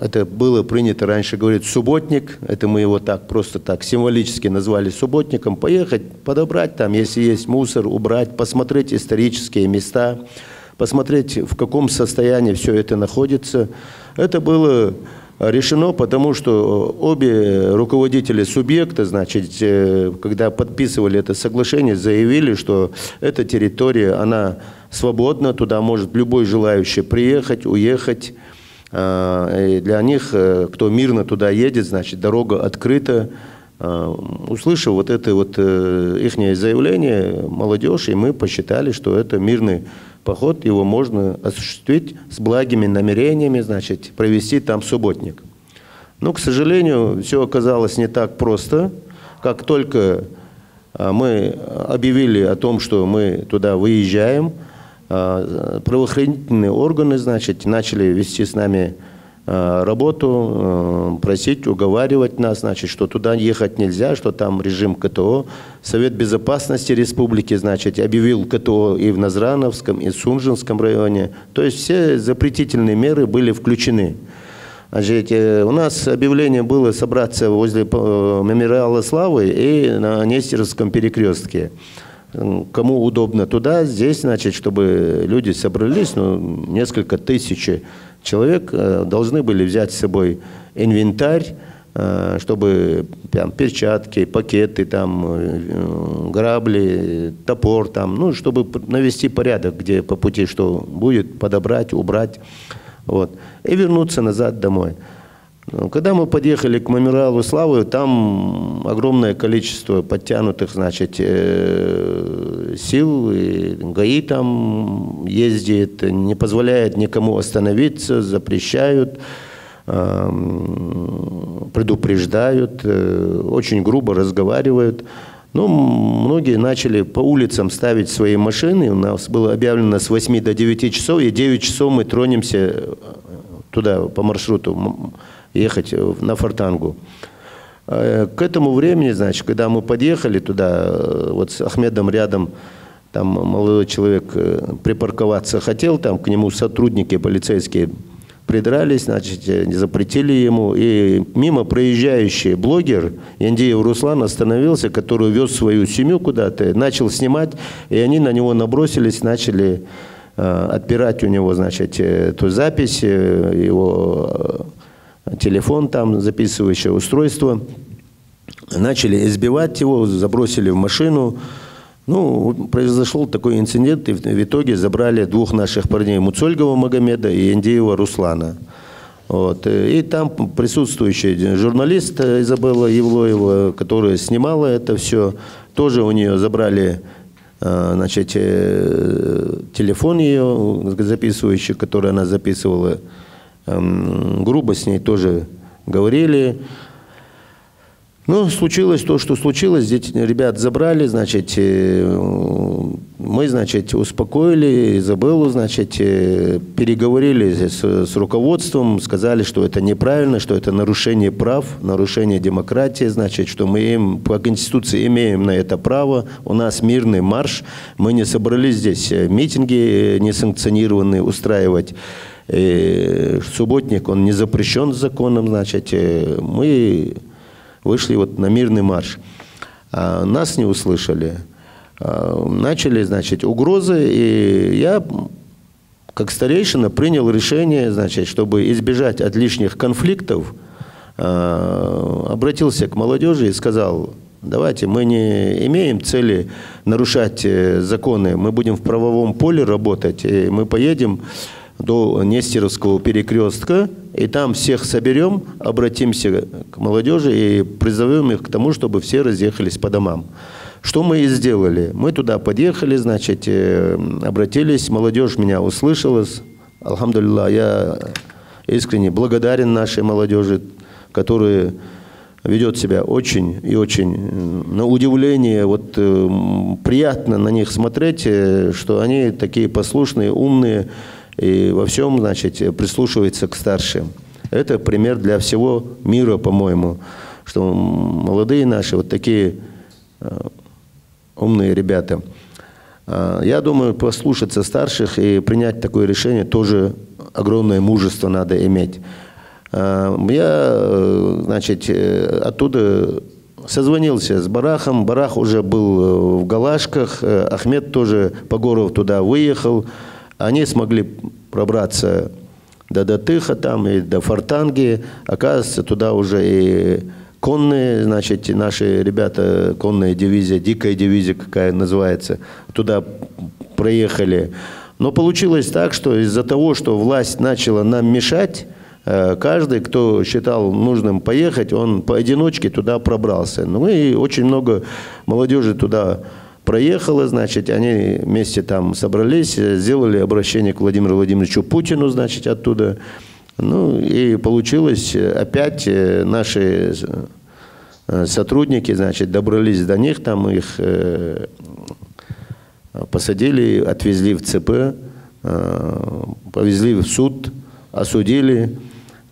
это было принято раньше говорить, субботник, это мы его так, просто так символически назвали субботником, поехать, подобрать там, если есть мусор, убрать, посмотреть исторические места, посмотреть, в каком состоянии все это находится. Это было решено, потому что обе руководители субъекта, значит, когда подписывали это соглашение, заявили, что эта территория, она свободна, туда может любой желающий приехать, уехать. И для них, кто мирно туда едет, значит, дорога открыта. Услышав вот это вот их заявление, молодежь, и мы посчитали, что это мирный поход, его можно осуществить с благими намерениями, значит, провести там субботник. Но, к сожалению, все оказалось не так просто. Как только мы объявили о том, что мы туда выезжаем, правоохранительные органы, значит, начали вести с нами работу, просить, уговаривать нас, значит, что туда ехать нельзя, что там режим КТО. Совет безопасности республики, значит, объявил КТО и в Назрановском, и в Сунжинском районе. То есть все запретительные меры были включены. Значит, у нас объявление было собраться возле мемориала славы и на Нестеровском перекрестке. Кому удобно туда, здесь, значит, чтобы люди собрались, ну, несколько тысяч человек должны были взять с собой инвентарь, чтобы прям перчатки, пакеты, там, грабли, топор, там, ну, чтобы навести порядок, где по пути что будет, подобрать, убрать, вот, и вернуться назад домой. Когда мы подъехали к мемориалу славы, там огромное количество подтянутых, значит, сил, и ГАИ там ездит, не позволяет никому остановиться, запрещают, предупреждают, очень грубо разговаривают. Ну, многие начали по улицам ставить свои машины. У нас было объявлено с 8 до 9 часов, и 9 часов мы тронемся туда по маршруту, ехать на Фортангу. К этому времени, значит, когда мы подъехали туда, вот с Ахмедом рядом, там молодой человек припарковаться хотел, там к нему сотрудники полицейские придрались, значит, запретили ему. И мимо проезжающий блогер Яндиев Руслан остановился, который вез свою семью куда-то, начал снимать, и они на него набросились, начали отбирать у него, значит, эту запись, его телефон, там, записывающее устройство. Начали избивать его, забросили в машину. Ну, произошел такой инцидент, и в итоге забрали двух наших парней, Муцольгова Магомеда и Яндиева Руслана. Вот. И там присутствующий журналист Изабелла Евлоева, которая снимала это все, тоже у нее забрали, значит, телефон ее записывающий, который она записывала. Грубо с ней тоже говорили. Ну, случилось то, что случилось. Здесь ребят забрали, значит, мы, значит, успокоили Изабеллу, значит, переговорили с руководством, сказали, что это неправильно, что это нарушение прав, нарушение демократии, значит, что мы по Конституции имеем на это право, у нас мирный марш, мы не собрались здесь митинги несанкционированные устраивать. Субботник, он не запрещен законом, значит, мы вышли вот на мирный марш. Нас не услышали. Начали, значит, угрозы, и я, как старейшина, принял решение, значит, чтобы избежать от лишних конфликтов, обратился к молодежи и сказал: давайте, мы не имеем цели нарушать законы, мы будем в правовом поле работать, и мы поедем до Нестеровского перекрестка, и там всех соберем, обратимся к молодежи и призовем их к тому, чтобы все разъехались по домам. Что мы и сделали. Мы туда подъехали, значит, обратились, молодежь меня услышала. Алхамдулилlah, я искренне благодарен нашей молодежи, которая ведет себя очень и очень, на удивление, вот приятно на них смотреть, что они такие послушные, умные, и во всем, значит, прислушивается к старшим. Это пример для всего мира, по-моему, что молодые наши вот такие умные ребята. Я думаю, послушаться старших и принять такое решение тоже огромное мужество надо иметь. Я, значит, оттуда созвонился с Барахом. Барах уже был в Галашках, Ахмед тоже Погоров туда выехал. Они смогли пробраться до Датыха там, и до Фортанги. Оказывается, туда уже и конные, значит, наши ребята, конная дивизия, дикая дивизия какая называется, туда проехали. Но получилось так, что из-за того, что власть начала нам мешать, каждый, кто считал нужным поехать, он поодиночке туда пробрался. Ну и очень много молодежи туда проехало, значит, они вместе там собрались, сделали обращение к Владимиру Владимировичу Путину, значит, оттуда. Ну и получилось, опять наши сотрудники, значит, добрались до них, там их посадили, отвезли в ЦП, повезли в суд, осудили.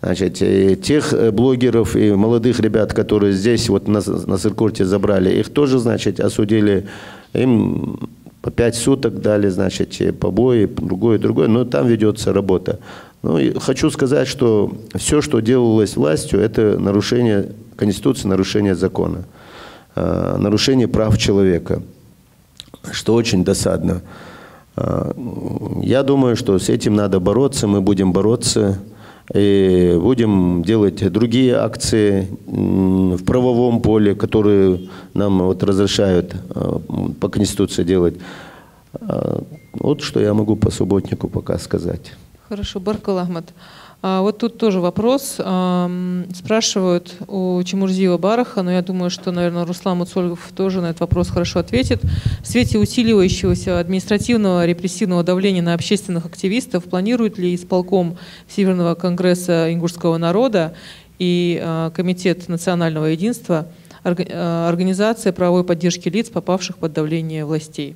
Значит, тех блогеров и молодых ребят, которые здесь вот на Сыркорте забрали, их тоже, значит, осудили. Им по 5 суток дали, значит, побои, другое. Но там ведется работа. Ну, и хочу сказать, что все, что делалось властью, это нарушение Конституции, нарушение закона, нарушение прав человека, что очень досадно. Я думаю, что с этим надо бороться, мы будем бороться. И будем делать другие акции в правовом поле, которые нам вот разрешают по Конституции делать. Вот что я могу по субботнику пока сказать. Хорошо, Баркал Ахмад. Вот тут тоже вопрос. Спрашивают у Чемурзиева Бараха, но я думаю, что, наверное, Руслан Муцольгов тоже на этот вопрос хорошо ответит. В свете усиливающегося административного репрессивного давления на общественных активистов, планирует ли исполком Северного конгресса ингушского народа и Комитет национального единства организация правовой поддержки лиц, попавших под давление властей?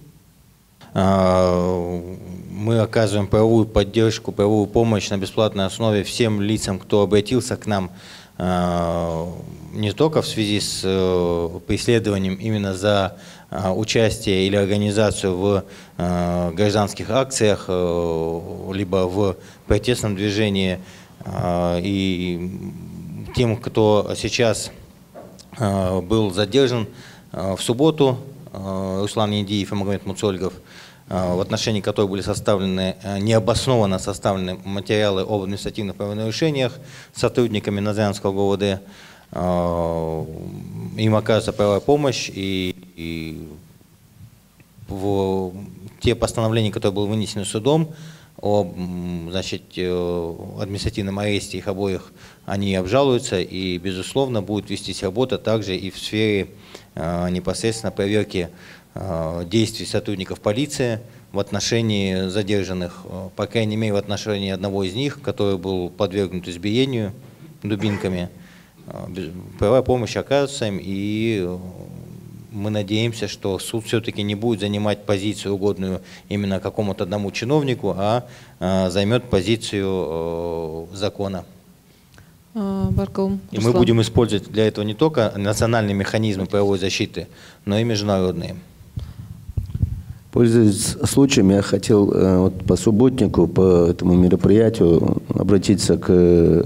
Мы оказываем правовую поддержку, правовую помощь на бесплатной основе всем лицам, кто обратился к нам не только в связи с преследованием именно за участие или организацию в гражданских акциях, либо в протестном движении, и тем, кто сейчас был задержан в субботу, Руслан Ниндиев и Магомед Муцольгов, в отношении которых были составлены, необоснованно составлены материалы об административных правонарушениях сотрудниками Назрянского ГУВД. Им оказывается правовая помощь, и в те постановления, которые были вынесены судом об, значит, административном аресте их обоих, они обжалуются, и, безусловно, будет вестись работа также и в сфере непосредственно проверки действий сотрудников полиции в отношении задержанных, по крайней мере, в отношении одного из них, который был подвергнут избиению дубинками. Правовая помощь оказывается им, и мы надеемся, что суд все-таки не будет занимать позицию, угодную именно какому-то одному чиновнику, а займет позицию закона. И мы будем использовать для этого не только национальные механизмы правовой защиты, но и международные. Пользуясь случаем, я хотел вот по субботнику, по этому мероприятию обратиться ко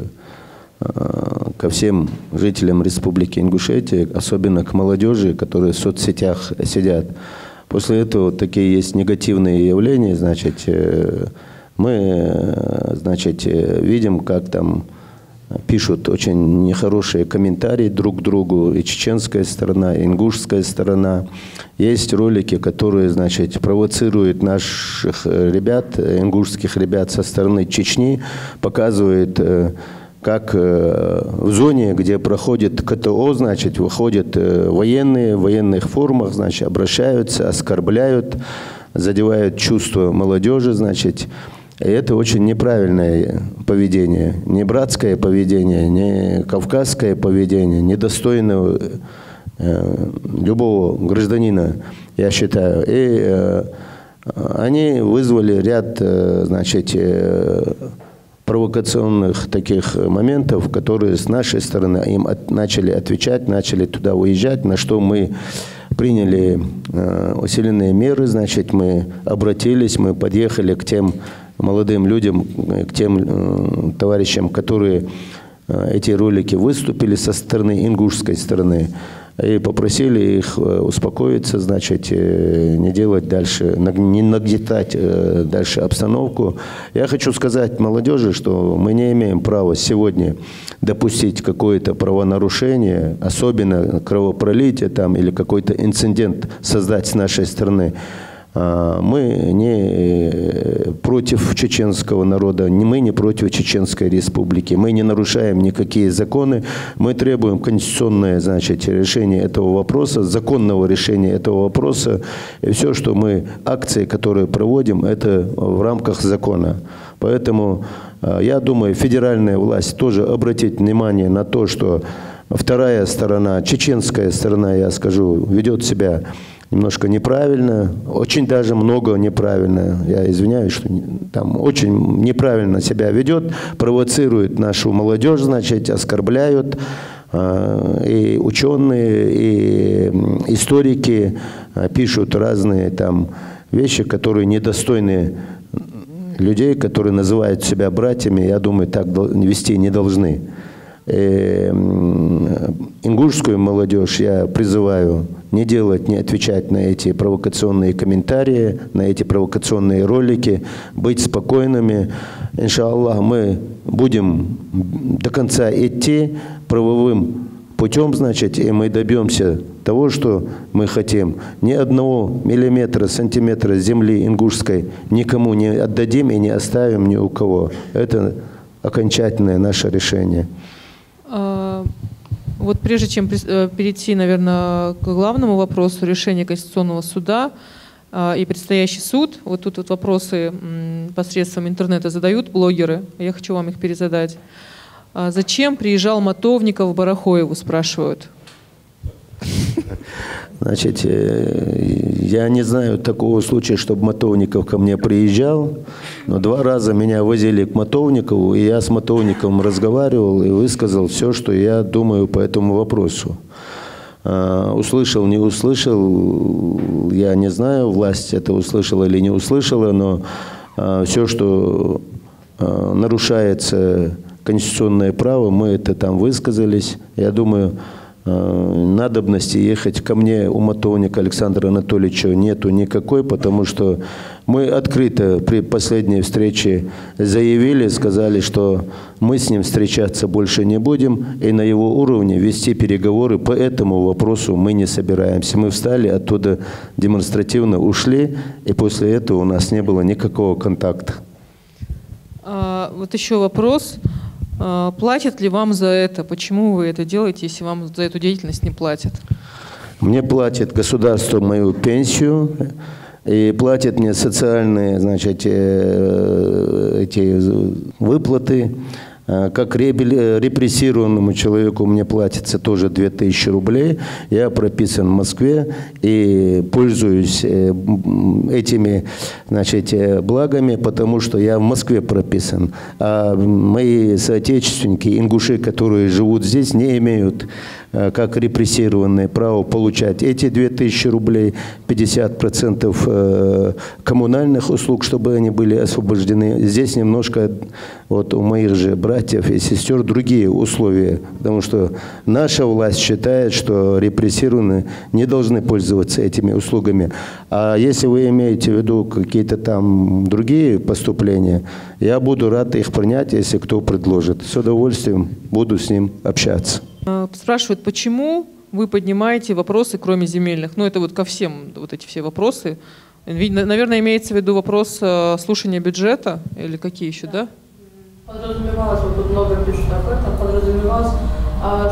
всем жителям Республики Ингушетия, особенно к молодежи, которые в соцсетях сидят. После этого такие есть негативные явления, значит, мы, значит, видим, как там пишут очень нехорошие комментарии друг к другу, и чеченская сторона, и ингушская сторона. Есть ролики, которые, значит, провоцируют наших ребят, ингушских ребят со стороны Чечни, показывают, как в зоне, где проходит КТО, значит, выходят военные в военных формах, значит, обращаются, оскорбляют, задевают чувства молодежи, значит. И это очень неправильное поведение, не братское поведение, не кавказское поведение, недостойное любого гражданина, я считаю. И они вызвали ряд, значит, провокационных таких моментов, которые с нашей стороны им начали отвечать, начали туда уезжать, на что мы приняли усиленные меры, значит, мы обратились, мы подъехали к тем молодым людям, к тем товарищам, которые эти ролики выступили со стороны ингушской стороны. и попросили их успокоиться, значит, не делать дальше, не нагнетать дальше обстановку. Я хочу сказать молодежи, что мы не имеем права сегодня допустить какое-то правонарушение, особенно кровопролитие там, или какой-то инцидент создать с нашей стороны. Мы не против чеченского народа, мы не против Чеченской Республики, мы не нарушаем никакие законы, мы требуем конституционное, значит, решение этого вопроса, законного решения этого вопроса, и все, что мы, акции, которые проводим, это в рамках закона. Поэтому я думаю, федеральная власть тоже обратит внимание на то, что вторая сторона, чеченская сторона, я скажу, ведет себя немножко неправильно, очень даже много неправильно. Я извиняюсь, что там очень неправильно себя ведет, провоцирует нашу молодежь, значит, оскорбляют. И ученые, и историки пишут разные там вещи, которые недостойны людей, которые называют себя братьями. Я думаю, так вести не должны. Ингушскую молодежь я призываю не делать, не отвечать на эти провокационные комментарии, на эти провокационные ролики, быть спокойными. Иншаллах, мы будем до конца идти правовым путем, значит, и мы добьемся того, что мы хотим. Ни одного миллиметра, сантиметра земли ингушской никому не отдадим и не оставим ни у кого. Это окончательное наше решение. Вот прежде чем перейти, наверное, к главному вопросу решения Конституционного суда и предстоящий суд, вот тут вот вопросы посредством интернета задают блогеры, я хочу вам их перезадать. Зачем приезжал Мотовников в Барахоеву, спрашивают. Значит, я не знаю такого случая, чтобы Мотовников ко мне приезжал, но 2 раза меня возили к Мотовникову, и я с Мотовниковым разговаривал и высказал все, что я думаю по этому вопросу. Услышал, не услышал, я не знаю, власть это услышала или не услышала, но все, что нарушается конституционное право, мы это там высказались. Я думаю, надобности ехать ко мне у Мотовника Александра Анатольевича нету никакой, потому что мы открыто при последней встрече заявили, сказали, что мы с ним встречаться больше не будем, и на его уровне вести переговоры по этому вопросу мы не собираемся. Мы встали, оттуда демонстративно ушли, и после этого у нас не было никакого контакта. Вот еще вопрос. Платят ли вам за это? Почему вы это делаете, если вам за эту деятельность не платят? Мне платит государство мою пенсию и платит мне социальные, значит, эти выплаты. Как репрессированному человеку мне платится тоже 2000 рублей. Я прописан в Москве и пользуюсь этими, значит, благами, потому что я в Москве прописан. А мои соотечественники, ингуши, которые живут здесь, не имеют как репрессированные право получать эти 2000 рублей, 50% коммунальных услуг, чтобы они были освобождены. Здесь немножко вот у моих же братьев и сестер другие условия, потому что наша власть считает, что репрессированные не должны пользоваться этими услугами. А если вы имеете в виду какие-то там другие поступления, я буду рад их принять, если кто предложит. С удовольствием буду с ним общаться. Спрашивают, почему вы поднимаете вопросы, кроме земельных? Ну, это вот ко всем вот эти все вопросы. Наверное, имеется в виду вопрос слушания бюджета или какие еще, да? Подразумевалось, вот тут много пишут об этом, подразумевалось,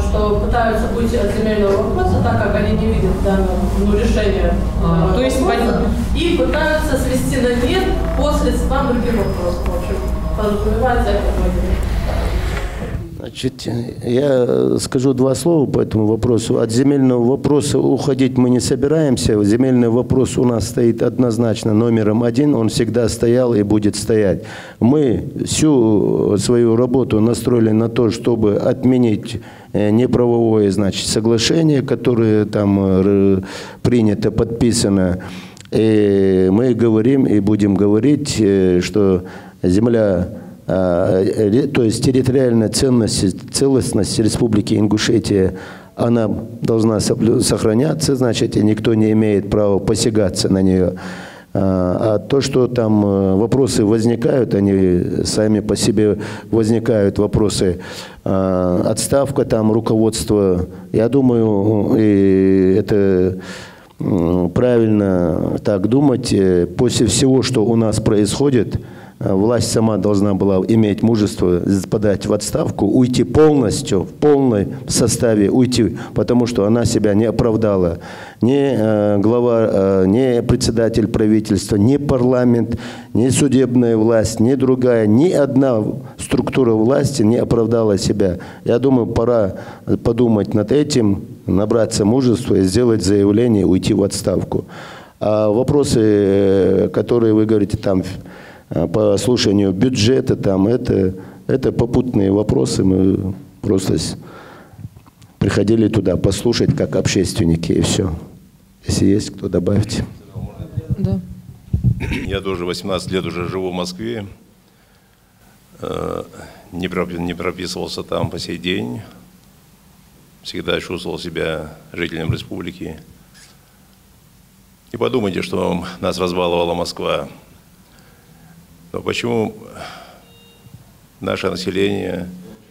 что пытаются быть от земельного вопроса, так как они не видят данного решения то есть вопроса, и пытаются свести на нет после суда других вопросов. В общем, подразумевается это вроде. Значит, я скажу 2 слова по этому вопросу. От земельного вопроса уходить мы не собираемся. Земельный вопрос у нас стоит однозначно номером 1. Он всегда стоял и будет стоять. Мы всю свою работу настроили на то, чтобы отменить неправовое, значит, соглашение, которое там принято, подписано. И мы говорим и будем говорить, что земля... То есть территориальная целостность Республики Ингушетия она должна сохраняться, значит, и никто не имеет права посягаться на нее. А то, что там вопросы возникают, они сами по себе возникают, вопросы отставка там руководства. Я думаю, и это правильно так думать. После всего, что у нас происходит, власть сама должна была иметь мужество подать в отставку, уйти полностью, в полном составе уйти, потому что она себя не оправдала. Ни глава, ни председатель правительства, ни парламент, ни судебная власть, ни другая, ни одна структура власти не оправдала себя. Я думаю, пора подумать над этим, набраться мужества и сделать заявление, уйти в отставку. А вопросы, которые вы говорите там, по слушанию бюджета, там, это попутные вопросы. Мы просто приходили туда послушать, как общественники, и все. Если есть, кто добавьте. Да. Я тоже 18 лет уже живу в Москве. Не прописывался там по сей день. Всегда чувствовал себя жителем республики. И подумайте, что нас разбаловала Москва. Но почему наше население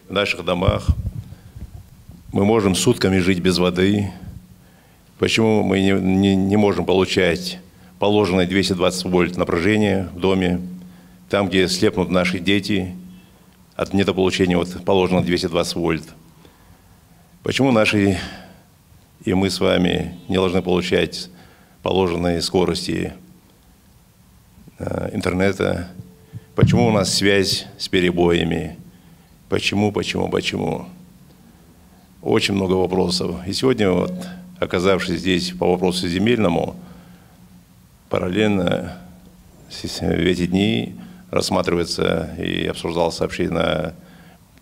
в наших домах, мы можем сутками жить без воды? Почему мы не можем получать положенное 220 вольт напряжение в доме, там, где слепнут наши дети от недополучения положенного 220 вольт? Почему наши и мы с вами не должны получать положенные скорости интернета? Почему у нас связь с перебоями? Почему? Очень много вопросов. И сегодня, вот, оказавшись здесь по вопросу земельному, параллельно в эти дни рассматривается и обсуждался вообще на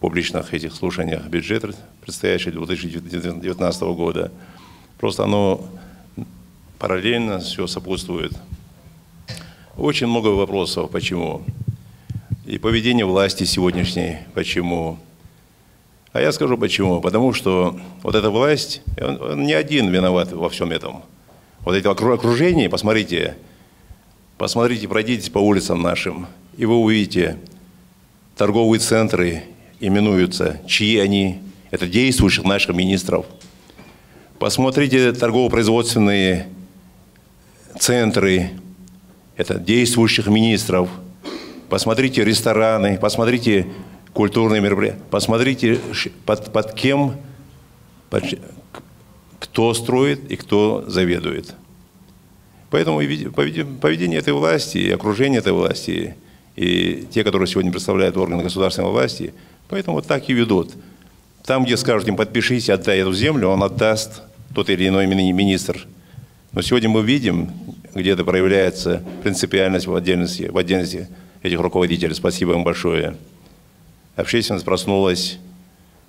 публичных этих слушаниях бюджет, предстоящий 2019 года. Просто оно параллельно все сопутствует. Очень много вопросов, почему. И поведение власти сегодняшней, почему. А я скажу почему. Потому что вот эта власть, он не один виноват во всем этом. Вот это окружение, посмотрите, пройдитесь по улицам нашим, и вы увидите, торговые центры именуются, чьи они, это действующих наших министров. Посмотрите торгово-производственные центры, это действующих министров. Посмотрите рестораны, посмотрите культурные мероприятия, посмотрите, под кем, кто строит и кто заведует. Поэтому поведение этой власти, и окружение этой власти, и те, которые сегодня представляют органы государственной власти, поэтому вот так и ведут. Там, где скажут им, подпишись, отдай эту землю, он отдаст, тот или иной министр. Но сегодня мы видим, где это проявляется принципиальность в отдельности этих руководителей. Спасибо им большое. Общественность проснулась.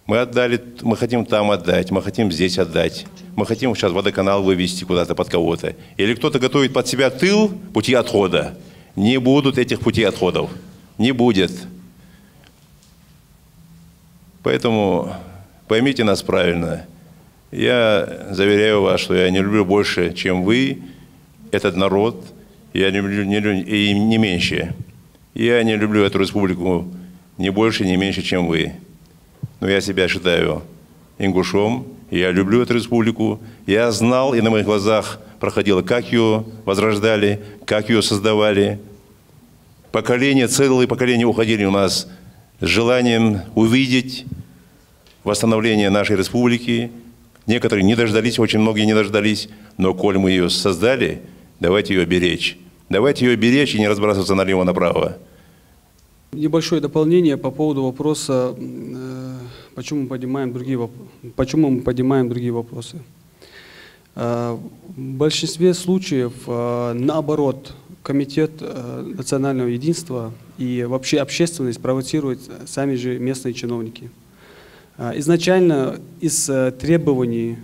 Мы отдали, мы хотим там отдать, мы хотим здесь отдать. Мы хотим сейчас водоканал вывести куда-то под кого-то. Или кто-то готовит под себя тыл, пути отхода. Не будут этих путей отходов. Не будет. Поэтому поймите нас правильно. Я заверяю вас, что я не люблю больше, чем вы, этот народ. Я не люблю и не меньше. Я не люблю эту республику ни больше, ни меньше, чем вы. Но я себя считаю ингушом. Я люблю эту республику. Я знал, и на моих глазах проходило, как ее возрождали, как ее создавали. Поколения, целые поколения уходили у нас с желанием увидеть восстановление нашей республики. Некоторые не дождались, очень многие не дождались. Но коль мы ее создали, давайте ее беречь. Давайте ее беречь и не разбрасываться налево-направо. Небольшое дополнение по поводу вопроса, почему мы поднимаем другие вопросы. В большинстве случаев, наоборот, Комитет национального единства и вообще общественность провоцируют сами же местные чиновники. Изначально из требований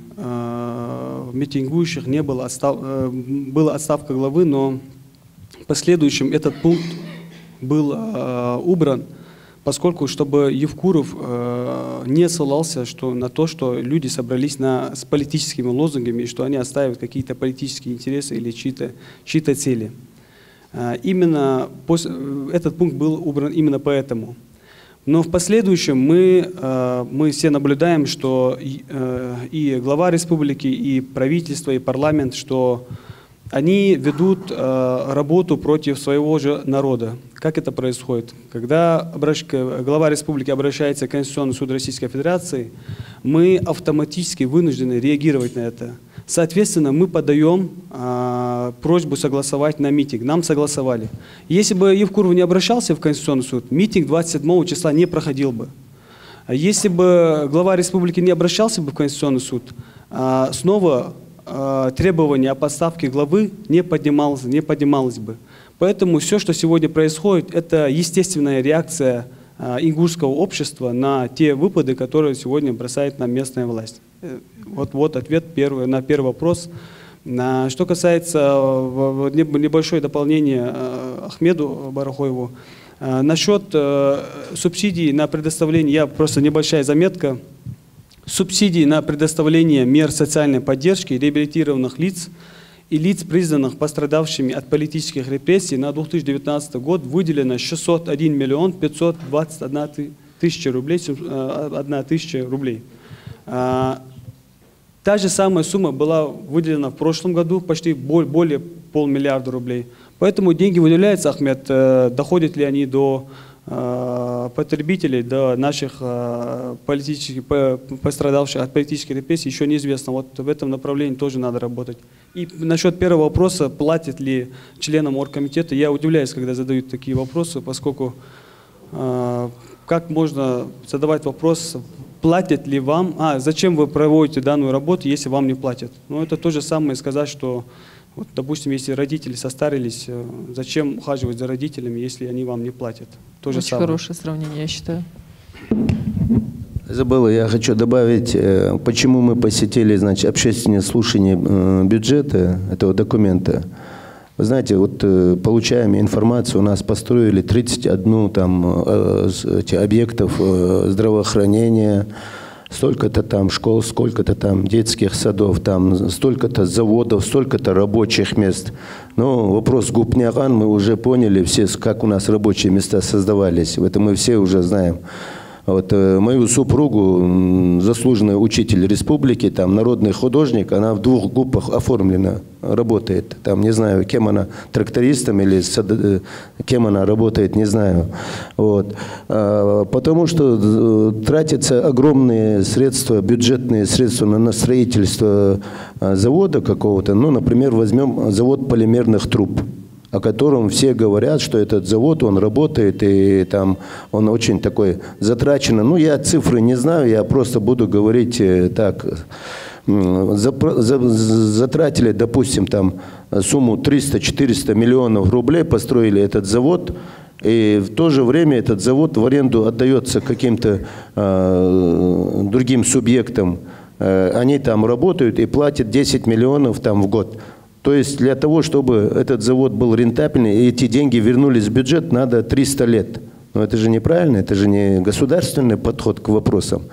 митингующих не было была отставка главы, но в последующем этот пункт был убран, поскольку чтобы Евкуров не ссылался на то, что люди собрались с политическими лозунгами, и что они отстаивают какие-то политические интересы или чьи-то цели. Именно этот пункт был убран именно поэтому. Но в последующем мы все наблюдаем, что и глава республики, и правительство, и парламент, что они ведут работу против своего же народа. Как это происходит? Когда глава республики обращается к Конституционному суду Российской Федерации, мы автоматически вынуждены реагировать на это. Соответственно, мы подаем просьбу согласовать на митинг. Нам согласовали. Если бы Евкуров не обращался в Конституционный суд, митинг 27 числа не проходил бы. Если бы глава республики не обращался бы в Конституционный суд, снова требование о подставке главы не поднималось бы. Поэтому все, что сегодня происходит, это естественная реакция ингушского общества на те выпады, которые сегодня бросает нам местная власть. Вот ответ на первый вопрос. Что касается небольшое дополнение Ахмеду Барахоеву, насчет субсидий на предоставление, просто небольшая заметка. Субсидии на предоставление мер социальной поддержки реабилитированных лиц и лиц, признанных пострадавшими от политических репрессий, на 2019 год выделено 601 миллион 521 тысяча рублей. Та же самая сумма была выделена в прошлом году, почти более $500 миллиарда рублей. Поэтому деньги выделяются, Ахмед, доходят ли они до потребителей, до наших пострадавших от политических репрессий, еще неизвестно. Вот в этом направлении тоже надо работать. И насчет первого вопроса, платят ли членам оргкомитета, я удивляюсь, когда задают такие вопросы, поскольку как можно задавать вопрос, платят ли вам, зачем вы проводите данную работу, если вам не платят. Ну, это то же самое сказать, что, вот, допустим, если родители состарились, зачем ухаживать за родителями, если они вам не платят? То же Очень самое. хорошее сравнение, я считаю. Забыла, я хочу добавить, почему мы посетили, значит, общественное слушание бюджета, этого документа. Вы знаете, вот получаем информацию, у нас построили 31 объектов здравоохранения, столько-то там школ, сколько-то там детских садов, там столько-то заводов, столько-то рабочих мест. Но вопрос Гупняган, мы уже поняли все, как у нас рабочие места создавались. Это мы все уже знаем. Вот, мою супругу, заслуженный учитель республики, там, народный художник, она в 2 ГУПах оформлена, работает. Там, не знаю, кем она, трактористом или кем она работает, не знаю. Вот. Потому что тратятся огромные средства, бюджетные средства на строительство завода какого-то. Ну, например, возьмем завод полимерных труб, о котором все говорят, что этот завод, он работает, и там он очень такой затрачен. Ну, я цифры не знаю, я просто буду говорить так. Затратили, допустим, там сумму 300-400 миллионов рублей, построили этот завод, и в то же время этот завод в аренду отдается каким-то другим субъектам. Они там работают и платят 10 миллионов там в год. То есть для того, чтобы этот завод был рентабельный, и эти деньги вернулись в бюджет, надо 300 лет. Но это же неправильно, это же не государственный подход к вопросам.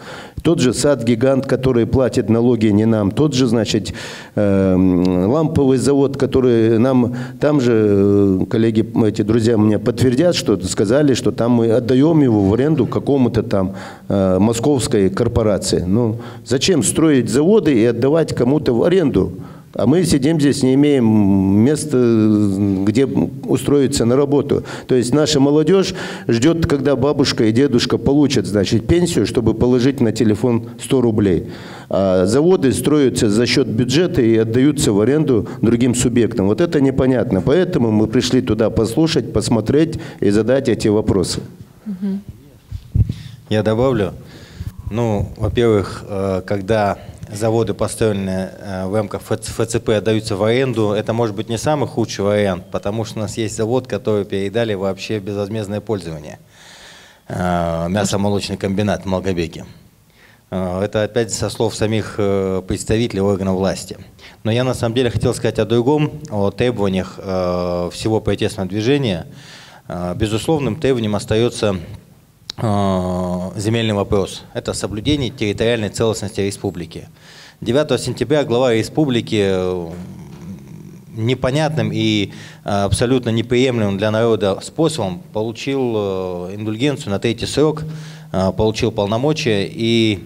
Тот же сад-гигант, который платит налоги не нам, тот же, значит, ламповый завод, который нам, там же, коллеги, эти друзья мне подтвердят, что сказали, что там мы отдаем его в аренду какому-то там московской корпорации. Ну, зачем строить заводы и отдавать кому-то в аренду? А мы сидим здесь, не имеем места, где устроиться на работу. То есть наша молодежь ждет, когда бабушка и дедушка получат, значит, пенсию, чтобы положить на телефон 100 рублей. А заводы строятся за счет бюджета и отдаются в аренду другим субъектам. Вот это непонятно. Поэтому мы пришли туда послушать, посмотреть и задать эти вопросы. Я добавлю. Ну, во-первых, когда заводы, построенные в рамках ФЦП, отдаются в аренду, это может быть не самый худший вариант, потому что у нас есть завод, который передали вообще в безвозмездное пользование. Мясомолочный комбинат в Малгобеке. Это опять со слов самих представителей органов власти. Но я на самом деле хотел сказать о другом, о требованиях всего протестного движения. Безусловным требованием остается земельный вопрос. Это соблюдение территориальной целостности республики. 9 сентября глава республики непонятным и абсолютно неприемлемым для народа способом получил индульгенцию на 3-й срок, получил полномочия, и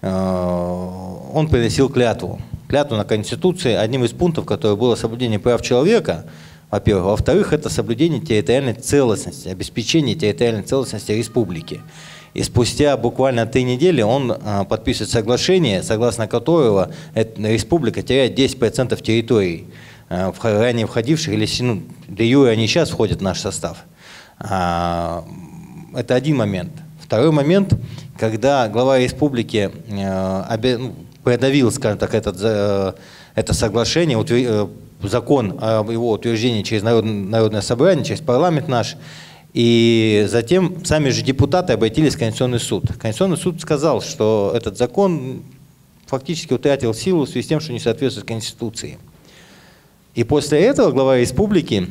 он приносил клятву. Клятву на Конституции. Одним из пунктов, который было соблюдение прав человека, во-первых. Во-вторых, это соблюдение территориальной целостности, обеспечение территориальной целостности республики. И спустя буквально 3 недели он подписывает соглашение, согласно которого республика теряет 10% территорий, ранее входивших, или де юре они сейчас входят в наш состав. Это один момент. Второй момент, когда глава республики продавил, скажем так, это соглашение, закон о его утверждении через Народное собрание, через парламент наш, и затем сами же депутаты обратились в Конституционный суд. Конституционный суд сказал, что этот закон фактически утратил силу в связи с тем, что не соответствует Конституции. И после этого глава республики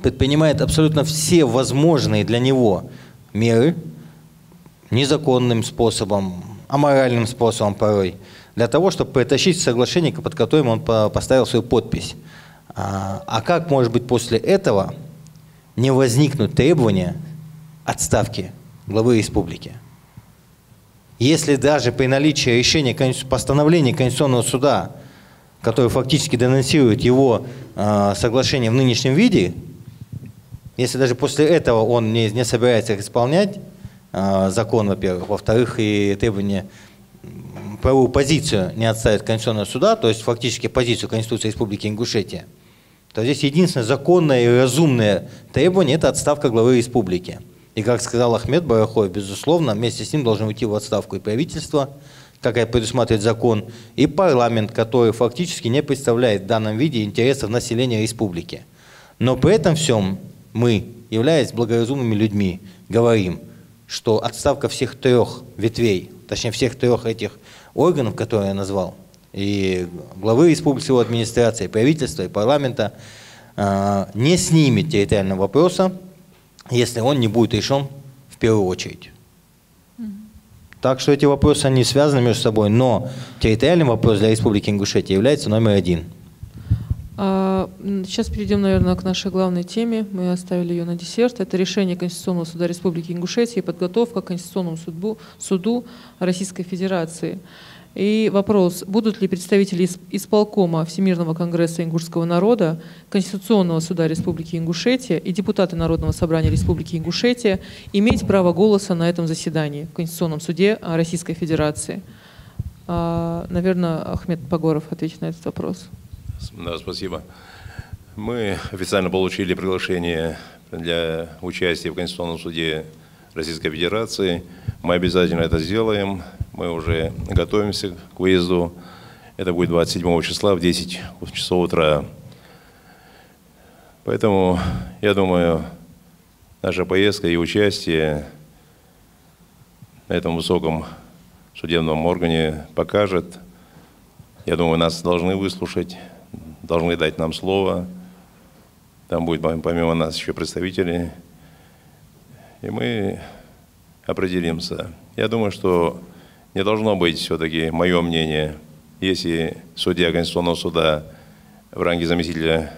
предпринимает абсолютно все возможные для него меры, незаконным способом, аморальным способом порой, для того, чтобы притащить соглашение, под которым он поставил свою подпись. А как может быть после этого не возникнуть требования отставки главы республики? Если даже при наличии решения постановления Конституционного суда, который фактически денонсирует его соглашение в нынешнем виде, если даже после этого он не собирается их исполнять, закон, во-первых, во-вторых, и требования, правовую позицию не отставит Конституционного суда, то есть фактически позицию Конституции Республики Ингушетия, то здесь единственное законное и разумное требование – это отставка главы республики. И, как сказал Ахмед Барахой, безусловно, вместе с ним должен уйти в отставку и правительство, как это предусматривает закон, и парламент, который фактически не представляет в данном виде интересов населения республики. Но при этом всем мы, являясь благоразумными людьми, говорим, что отставка всех 3 ветвей, точнее всех 3 этих органов, которые я назвал, и главы республики, его администрации, правительства и парламента, не снимет территориального вопроса, если он не будет решен в первую очередь. Так что эти вопросы, они связаны между собой, но территориальный вопрос для Республики Ингушетия является номер 1. Сейчас перейдем, наверное, к нашей главной теме. Мы оставили ее на десерт. Это решение Конституционного суда Республики Ингушетия и подготовка к Конституционному суду Российской Федерации. И вопрос, будут ли представители исполкома Всемирного конгресса ингушского народа, Конституционного суда Республики Ингушетия и депутаты Народного собрания Республики Ингушетия иметь право голоса на этом заседании в Конституционном суде Российской Федерации? Наверное, Ахмед Багоров ответит на этот вопрос. Да, спасибо. Мы официально получили приглашение для участия в Конституционном суде Российской Федерации. Мы обязательно это сделаем. Мы уже готовимся к выезду. Это будет 27 числа в 10 часов утра. Поэтому, я думаю, наша поездка и участие на этом высоком судебном органе покажет. Я думаю, нас должны выслушать, должны дать нам слово. Там будет помимо нас еще представители. И мы определимся. Я думаю, что не должно быть все-таки, мое мнение, если судья Конституционного суда в ранге заместителя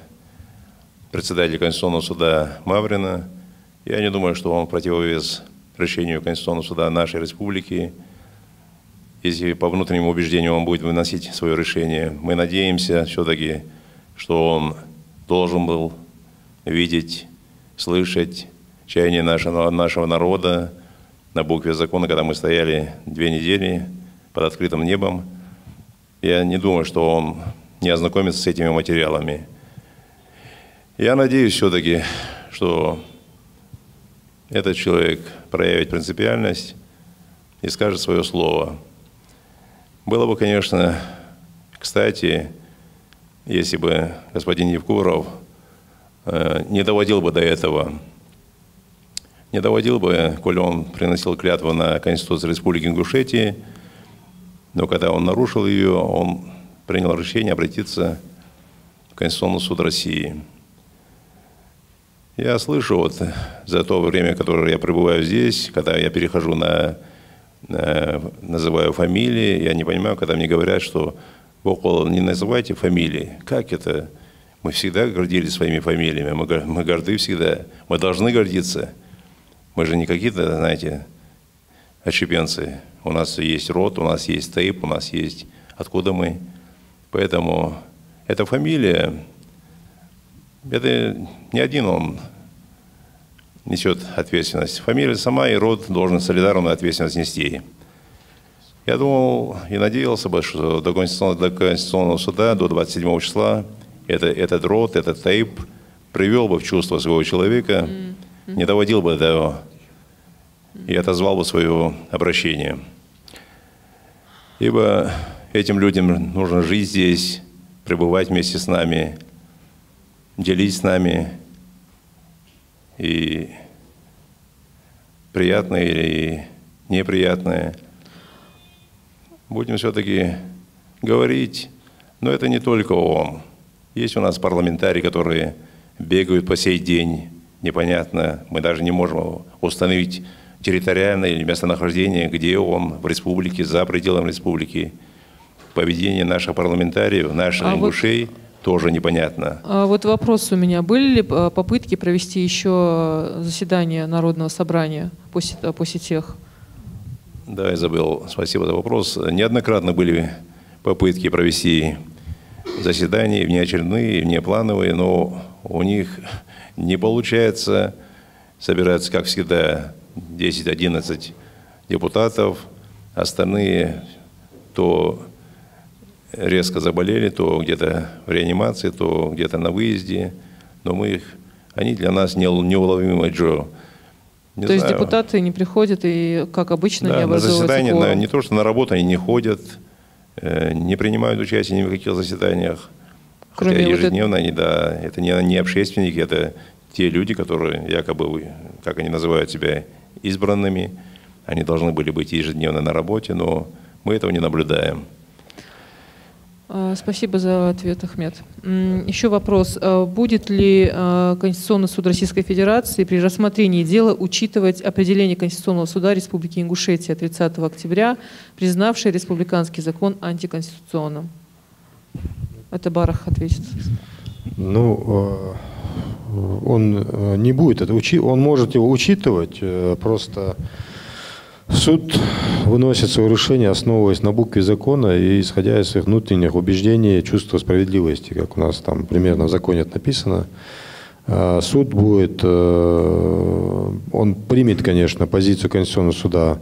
председателя Конституционного суда Маврина, я не думаю, что он в противовес решению Конституционного суда нашей республики. Если по внутреннему убеждению он будет выносить свое решение, мы надеемся все-таки, что он должен был видеть, слышать чаяние нашего народа на букве закона, когда мы стояли 2 недели под открытым небом. Я не думаю, что он не ознакомится с этими материалами. Я надеюсь все-таки, что этот человек проявит принципиальность и скажет свое слово. Было бы, конечно, кстати, если бы господин Евкуров не доводил бы до этого, не доводил бы, коли он приносил клятву на Конституцию Республики Ингушетии, но когда он нарушил ее, он принял решение обратиться в Конституционный суд России. Я слышу вот за то время, которое я пребываю здесь, когда я перехожу называю фамилии, я не понимаю, когда мне говорят, что около не называйте фамилии. Как это? Мы всегда гордились своими фамилиями, мы горды всегда, мы должны гордиться. Мы же не какие-то, знаете, отщепенцы. У нас есть род, у нас есть тейп, у нас есть откуда мы. Поэтому эта фамилия, это не один он несет ответственность. Фамилия сама и род должен солидарную ответственность нести. Я думал и надеялся бы, что до Конституционного суда, до 27 числа, этот род, этот тейп привел бы в чувство своего человека, не доводил бы до этого и отозвал бы свое обращение. Ибо этим людям нужно жить здесь, пребывать вместе с нами, делить с нами и приятное или неприятное. Будем все-таки говорить, но это не только он. Есть у нас парламентарии, которые бегают по сей день, непонятно, мы даже не можем установить территориальное или местонахождение, где он в республике, за пределами республики. Поведение наших парламентариев, наших ингушей тоже непонятно. А вот вопрос у меня. Были ли попытки провести еще заседание Народного собрания после тех? Да, Изабелла, спасибо за вопрос. Неоднократно были попытки провести заседания, внеочередные, внеплановые, но у них не получается. Собираются, как всегда, 10-11 депутатов. Остальные то резко заболели, то где-то в реанимации, то где-то на выезде. Но они для нас неуловимый Джо. То есть депутаты не приходят и, как обычно, не образовываются на заседания, кворум? не то, что на работу они не ходят, не принимают участие ни в каких заседаниях. Хотя ежедневно они, да, это не общественники, это те люди, которые якобы, как они называют себя, избранными. Они должны были быть ежедневно на работе, но мы этого не наблюдаем. Спасибо за ответ, Ахмед. Еще вопрос. Будет ли Конституционный суд Российской Федерации при рассмотрении дела учитывать определение Конституционного суда Республики Ингушетия 30 октября, признавший республиканский закон антиконституционным? Это Барах ответит. Ну, он не будет это учитывать, он может его учитывать, просто суд выносит свое решение, основываясь на букве закона и исходя из своих внутренних убеждений, чувства справедливости, как у нас там примерно в законе это написано. Суд будет, он примет, конечно, позицию Конституционного суда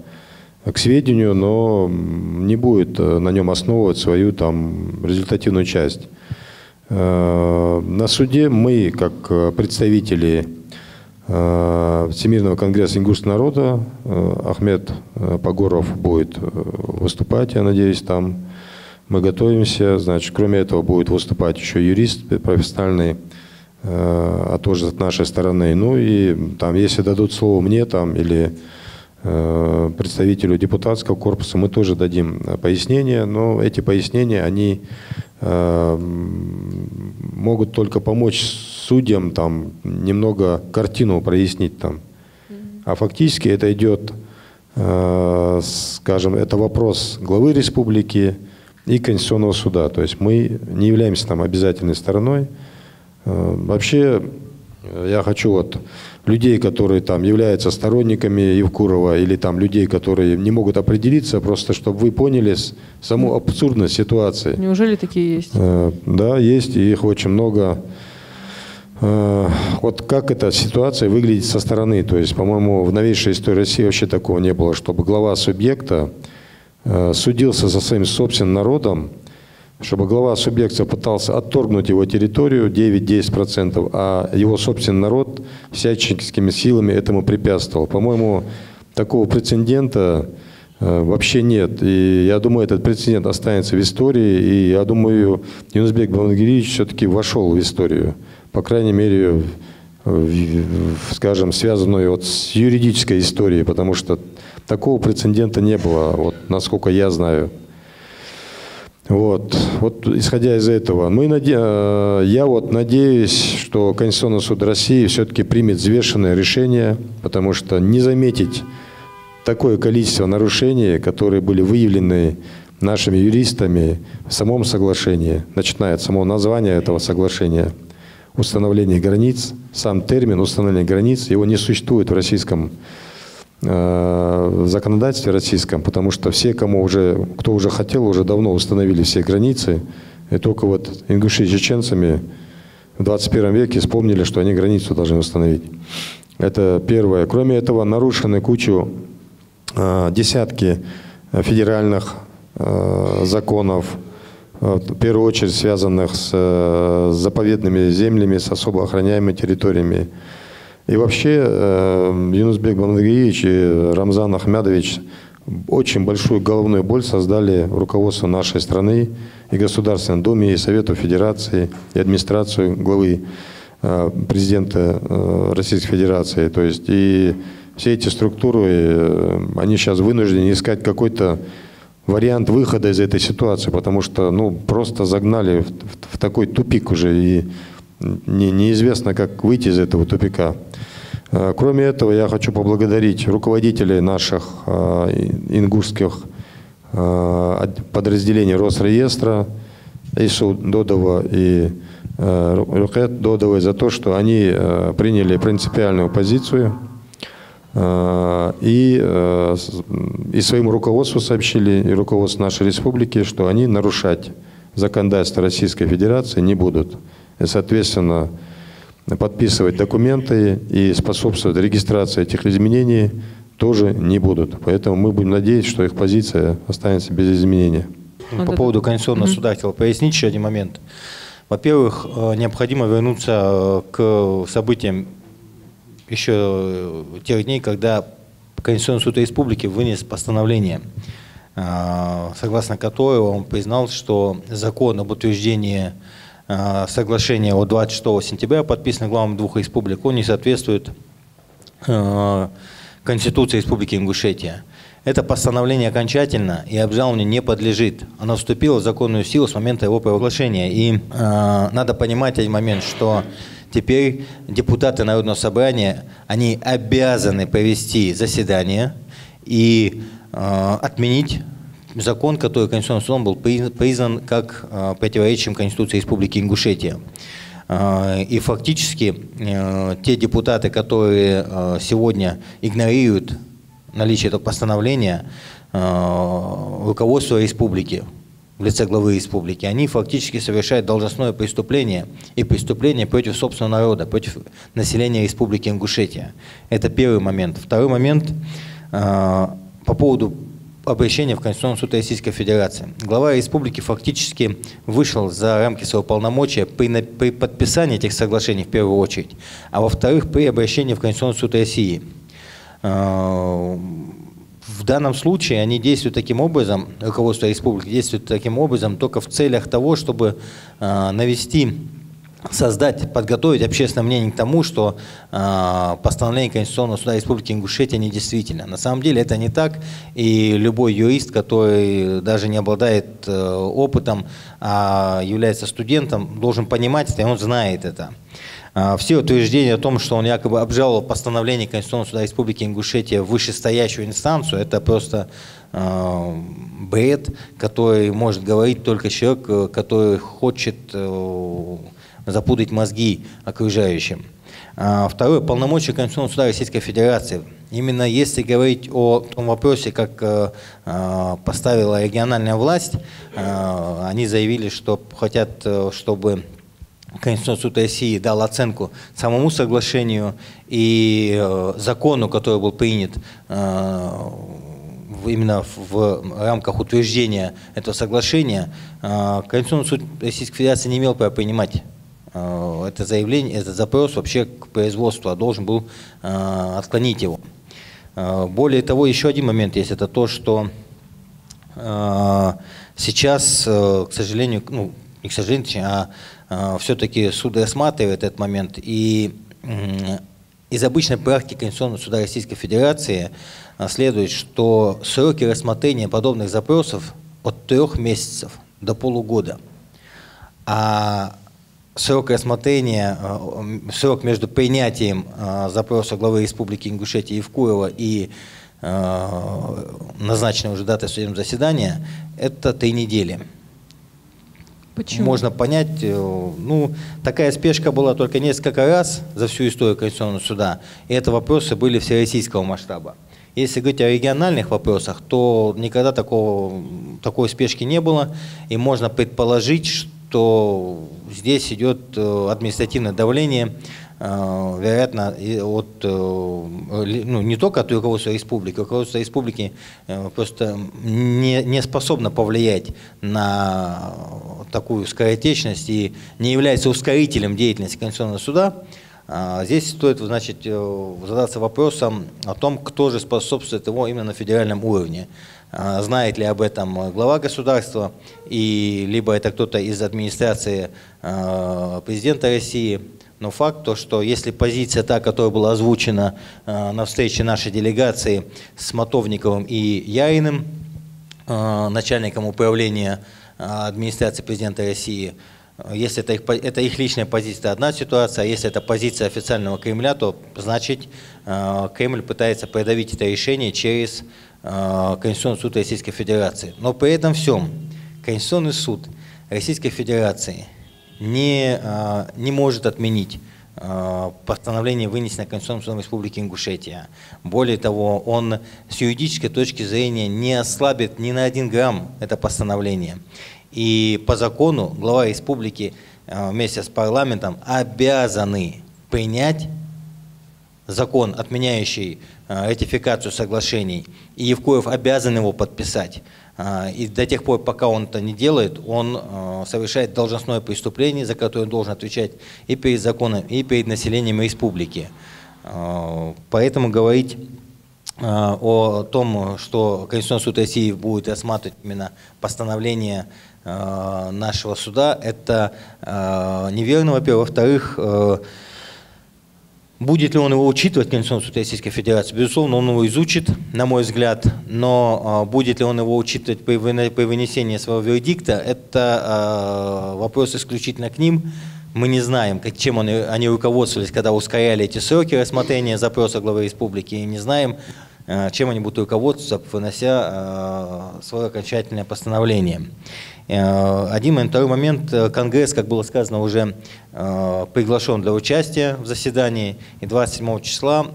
к сведению, но не будет на нем основывать свою там результативную часть. На суде мы, как представители Всемирного конгресса ингушского народа, Ахмед Пагоров будет выступать, я надеюсь, там. Мы готовимся, значит, кроме этого будет выступать еще юрист профессиональный, а тоже от нашей стороны. Ну и там, если дадут слово мне там или представителю депутатского корпуса, мы тоже дадим пояснения, но эти пояснения, они могут только помочь судьям там немного картину прояснить там. А фактически это идет, скажем, это вопрос главы республики и Конституционного суда. То есть мы не являемся там обязательной стороной. Вообще я хочу вот людей, которые там являются сторонниками Евкурова, или там людей, которые не могут определиться, просто чтобы вы поняли саму абсурдность ситуации. Неужели такие есть? Да, есть, и их очень много. Вот как эта ситуация выглядит со стороны. То есть, по-моему, в новейшей истории России вообще такого не было, чтобы глава субъекта судился со своим собственным народом, чтобы глава субъекта пытался отторгнуть его территорию 9-10%, а его собственный народ всяческими силами этому препятствовал. По-моему, такого прецедента вообще нет. И я думаю, этот прецедент останется в истории. И я думаю, Юнусбек Бамангиревич все-таки вошел в историю. По крайней мере, скажем, связанную вот с юридической историей, потому что такого прецедента не было, вот, насколько я знаю. Вот исходя из этого, я надеюсь, что Конституционный суд России все-таки примет взвешенное решение, потому что не заметить такое количество нарушений, которые были выявлены нашими юристами в самом соглашении, начиная от самого названия этого соглашения, установление границ, сам термин установление границ, его не существует в российском в законодательстве российском, потому что все, кто уже хотел, уже давно установили все границы, и только вот ингуши с чеченцами в 21 веке вспомнили, что они границу должны установить. Это первое. Кроме этого, нарушены десятки федеральных законов, в первую очередь связанных с заповедными землями, с особо охраняемыми территориями. И вообще Юнусбек Бамангиевич и Рамзан Ахмядович очень большую головную боль создали руководству нашей страны и Государственной Думе, и Совету Федерации, и администрацию главы президента Российской Федерации. То есть и все эти структуры, они сейчас вынуждены искать какой-то вариант выхода из этой ситуации, потому что просто загнали в такой тупик уже, и неизвестно, как выйти из этого тупика. Кроме этого, я хочу поблагодарить руководителей наших ингушских подразделений Росреестра, Ису Додова и Рухет Додовой, за то, что они приняли принципиальную позицию и своему руководству сообщили, и руководству нашей республики, что они нарушать законодательство Российской Федерации не будут. И, соответственно, подписывать документы и способствовать регистрации этих изменений тоже не будут. Поэтому мы будем надеяться, что их позиция останется без изменения. По поводу Конституционного суда хотел пояснить еще один момент. Во-первых, необходимо вернуться к событиям еще тех дней, когда Конституционный суд Республики вынес постановление, согласно которого он признал, что закон об утверждении соглашения от 26 сентября, подписанное главами двух республик, он не соответствует Конституции Республики Ингушетия. Это постановление окончательно и обжалованию не подлежит. Оно вступило в законную силу с момента его провозглашения. И надо понимать один момент, что теперь депутаты Народного собрания, они обязаны провести заседание и отменить закон, который Конституционным судом был признан как противоречием Конституции Республики Ингушетия. И фактически те депутаты, которые сегодня игнорируют наличие этого постановления, руководство республики в лице главы республики, они фактически совершают должностное преступление и преступление против собственного народа, против населения Республики Ингушетия. Это первый момент. Второй момент по поводу обращения в Конституционный суд Российской Федерации. Глава республики фактически вышел за рамки своего полномочия при подписании этих соглашений в первую очередь, а во-вторых, при обращении в Конституционный суд России. В данном случае они действуют таким образом, руководство республики действует таким образом только в целях того, чтобы создать, подготовить общественное мнение к тому, что постановление Конституционного суда Республики Ингушетия недействительно. На самом деле это не так, и любой юрист, который даже не обладает опытом, а является студентом, должен понимать это, и он знает это. Все утверждения о том, что он якобы обжаловал постановление Конституционного суда Республики Ингушетия в вышестоящую инстанцию, это просто бред, который может говорить только человек, который хочет запутать мозги окружающим. Второе, полномочия Конституционного суда Российской Федерации. Именно если говорить о том вопросе, как поставила региональная власть, они заявили, что хотят, чтобы Конституционный суд России дал оценку самому соглашению и закону, который был принят именно в рамках утверждения этого соглашения. Конституционный суд Российской Федерации не имел права принимать это заявление, этот запрос вообще к производству, а должен был отклонить его. Более того, еще один момент есть, это то, что сейчас, к сожалению, не к сожалению, все-таки суд рассматривает этот момент, и из обычной практики Конституционного суда Российской Федерации следует, что сроки рассмотрения подобных запросов от 3 месяцев до полугода. А срок рассмотрения, срок между принятием запроса главы Республики Ингушетия Евкурова и назначенной уже датой судебного заседания, это 3 недели. Почему? Можно понять, ну, такая спешка была только несколько раз за всю историю Конституционного суда, и это вопросы были всероссийского масштаба. Если говорить о региональных вопросах, то никогда такой спешки не было, и можно предположить, что здесь идет административное давление, вероятно, не только от руководства республики. Руководство республики просто не способно повлиять на такую скоротечность и не является ускорителем деятельности Конституционного суда. Здесь стоит, значит, задаться вопросом о том, кто же способствует его именно на федеральном уровне. Знает ли об этом глава государства, и либо это кто-то из администрации президента России. Но факт то, что если позиция та, которая была озвучена на встрече нашей делегации с Мотовниковым и Яриным, начальником управления администрации президента России, если это их личная позиция, это одна ситуация, а если это позиция официального Кремля, то значит Кремль пытается продавить это решение через Конституционный суд Российской Федерации. Но при этом всем Конституционный суд Российской Федерации не может отменить постановление, вынесенное Конституционным судом Республики Ингушетия. Более того, он с юридической точки зрения не ослабит ни на 1 грамм это постановление. И по закону глава республики вместе с парламентом обязаны принять закон, отменяющий ратификацию соглашений, и Евкуров обязан его подписать. И до тех пор, пока он это не делает, он совершает должностное преступление, за которое он должен отвечать и перед законом, и перед населением республики. Поэтому говорить о том, что Конституционный суд России будет рассматривать именно постановление нашего суда, это неверно, во-первых. Во-вторых, будет ли он его учитывать, Конституционный суд Российской Федерации? Безусловно, он его изучит, на мой взгляд, но будет ли он его учитывать при вынесении своего вердикта, это вопрос исключительно к ним. Мы не знаем, чем они руководствовались, когда ускоряли эти сроки рассмотрения запроса главы республики, и не знаем, чем они будут руководствоваться, вынося свое окончательное постановление. Один момент. Второй момент. Конгресс, как было сказано, уже приглашен для участия в заседании. И 27 числа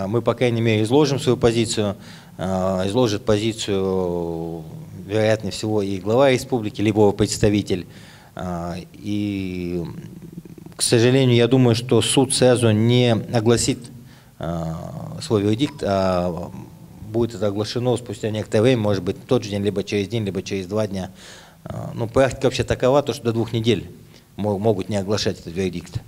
мы, по крайней мере, изложим свою позицию. Изложит позицию, вероятнее всего, и глава республики, либо его представитель. И, к сожалению, я думаю, что суд сразу не огласит свой вердикт, а будет это оглашено спустя некоторое время, может быть, в тот же день, либо через 2 дня. Ну, практика вообще такова, то, что до 2 недель могут не оглашать этот вердикт.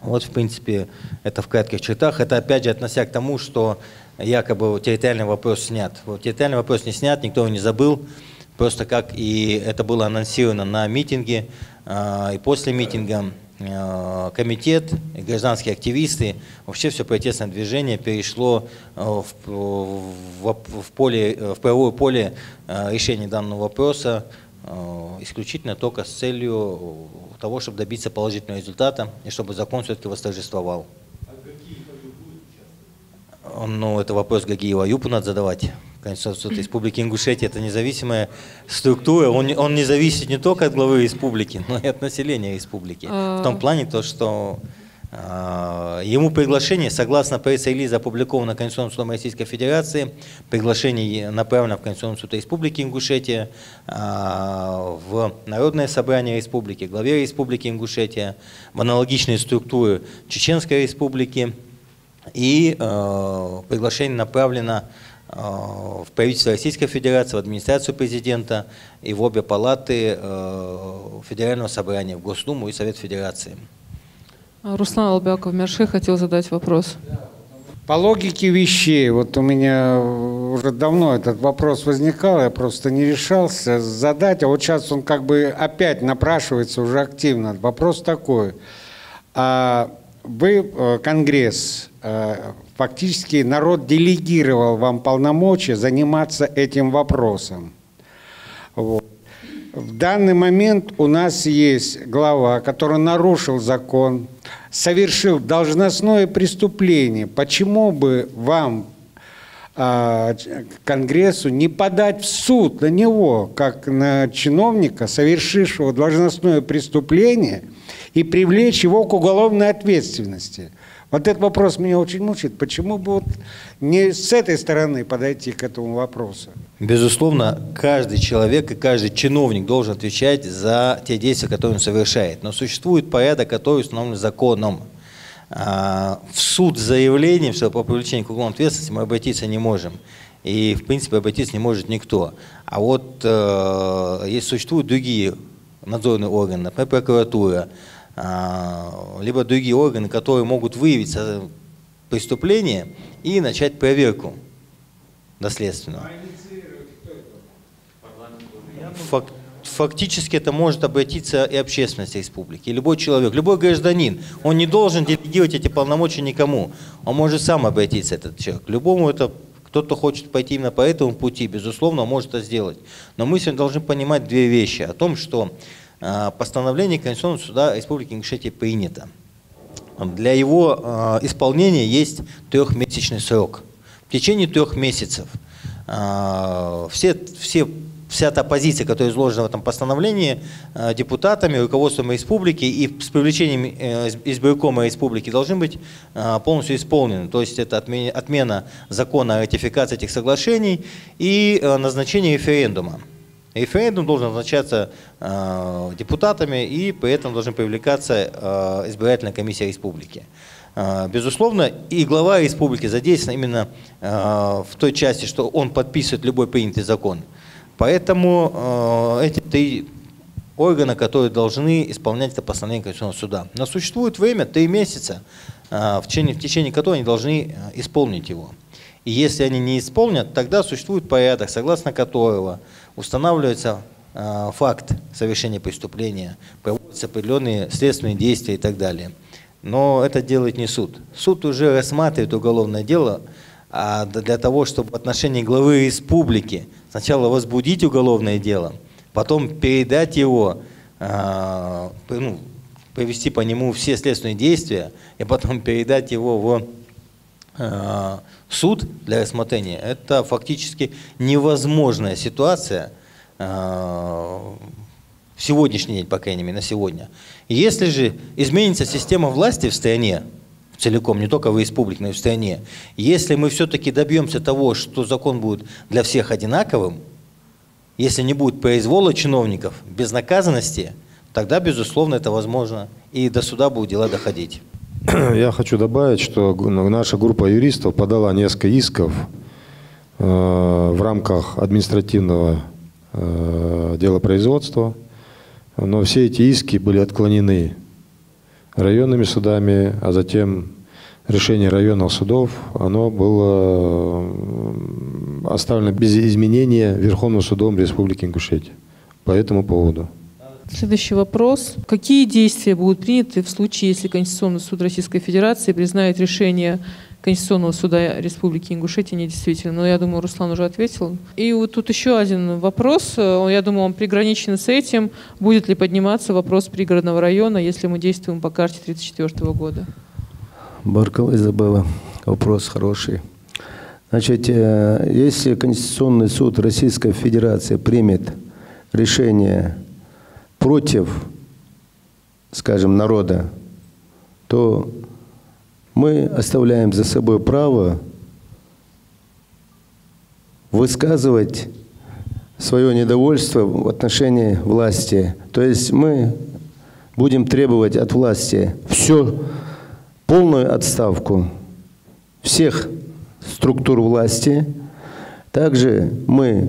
Вот, в принципе, это в кратких чертах. Это, опять же, относя к тому, что якобы территориальный вопрос снят. Вот, территориальный вопрос не снят, никто его не забыл. Просто как и это было анонсировано на митинге, и после митинга комитет, и гражданские активисты, вообще все протестное движение перешло в правовое поле решения данного вопроса, исключительно только с целью того, чтобы добиться положительного результата и чтобы закон все-таки восторжествовал. Ну, это вопрос Гагиева Аюпу надо задавать. Конституционный суд Республики Ингушетия – это независимая структура. Он не зависит не только от главы республики, но и от населения республики. В том плане, что ему приглашение, согласно пресс-релизу, опубликовано Конституционным судом Российской Федерации, приглашение направлено в Конституционный суд Республики Ингушетия, в Народное собрание республики, главе Республики Ингушетия, в аналогичные структуры Чеченской Республики. И приглашение направлено в правительство Российской Федерации, в администрацию президента и в обе палаты Федерального собрания, в Госдуму и Совет Федерации. Руслан Албяков-Мерши хотел задать вопрос. По логике вещей, вот у меня уже давно этот вопрос возникал, я просто не решался задать, а вот сейчас он как бы опять напрашивается уже активно. Вопрос такой. Вы, Конгресс, фактически народ делегировал вам полномочия заниматься этим вопросом. Вот. В данный момент у нас есть глава, который нарушил закон, совершил должностное преступление. Почему бы вам, Конгрессу, не подать в суд на него, как на чиновника, совершившего должностное преступление, и привлечь его к уголовной ответственности? Вот этот вопрос меня очень мучает. Почему бы вот не с этой стороны подойти к этому вопросу? Безусловно, каждый человек и каждый чиновник должен отвечать за те действия, которые он совершает. Но существует порядок, который установлен законом. В суд с заявлением, что по привлечению к уголовной ответственности мы обратиться не можем. И, в принципе, обратиться не может никто. А вот если существуют другие надзорные органы, например, прокуратура, либо другие органы, которые могут выявить преступление и начать проверку доследственную. Фактически это может обратиться и общественность республики, и любой человек, любой гражданин. Он не должен делегировать эти полномочия никому. Он может сам обратиться, этот человек. Любому это, кто-то хочет пойти именно по этому пути, безусловно, он может это сделать. Но мы сегодня должны понимать две вещи. О том, что постановление Конституционного суда Республики Ингушетия принято. Для его исполнения есть трехмесячный срок. В течение 3 месяцев вся та позиция, которая изложена в этом постановлении депутатами, руководством республики и с привлечением избиркома республики должны быть полностью исполнены. То есть это отмена закона о ратификации этих соглашений и назначение референдума. Референдум должен назначаться депутатами, и при этом должны привлекаться избирательная комиссия республики. Безусловно, и глава республики задействован именно в той части, что он подписывает любой принятый закон. Поэтому эти 3 органа, которые должны исполнять это постановление Конституционного суда. Но существует время 3 месяца, в течение которого они должны исполнить его. И если они не исполнят, тогда существует порядок, согласно которого устанавливается факт совершения преступления, проводятся определенные следственные действия и так далее. Но это делает не суд. Суд уже рассматривает уголовное дело для того, чтобы в отношении главы республики сначала возбудить уголовное дело, потом передать его, провести по нему все следственные действия, и потом передать его в суд для рассмотрения. Это фактически невозможная ситуация в сегодняшний день, по крайней мере, на сегодня. Если же изменится система власти в стране, целиком, не только в республике, но и в стране, если мы все-таки добьемся того, что закон будет для всех одинаковым, если не будет произвола чиновников, безнаказанности, тогда, безусловно, это возможно, и до суда будут дела доходить. Я хочу добавить, что наша группа юристов подала несколько исков в рамках административного делопроизводства, но все эти иски были отклонены районными судами, а затем решение районных судов, оно было оставлено без изменения Верховным судом Республики Ингушетия по этому поводу. Следующий вопрос. Какие действия будут приняты в случае, если Конституционный суд Российской Федерации признает решение Конституционного суда Республики Ингушетия недействительным? Но я думаю, Руслан уже ответил. И вот тут еще один вопрос. Я думаю, он приграничен с этим. Будет ли подниматься вопрос пригородного района, если мы действуем по карте 1934 года? Баркал Изабелла. Вопрос хороший. Значит, если Конституционный суд Российской Федерации примет решение против, скажем, народа, то мы оставляем за собой право высказывать свое недовольство в отношении власти. То есть мы будем требовать от власти полную отставку всех структур власти. Также мы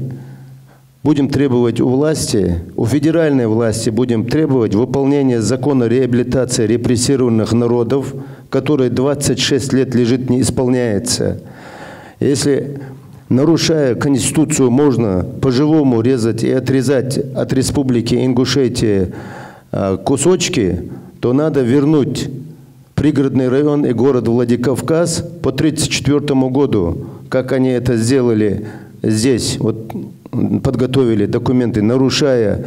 будем требовать у власти, у федеральной власти будем требовать выполнения закона реабилитации репрессированных народов, который 26 лет лежит, не исполняется. Если, нарушая Конституцию, можно по-живому резать и отрезать от Республики Ингушетия кусочки, то надо вернуть пригородный район и город Владикавказ по 1934 году, как они это сделали здесь, вот подготовили документы, нарушая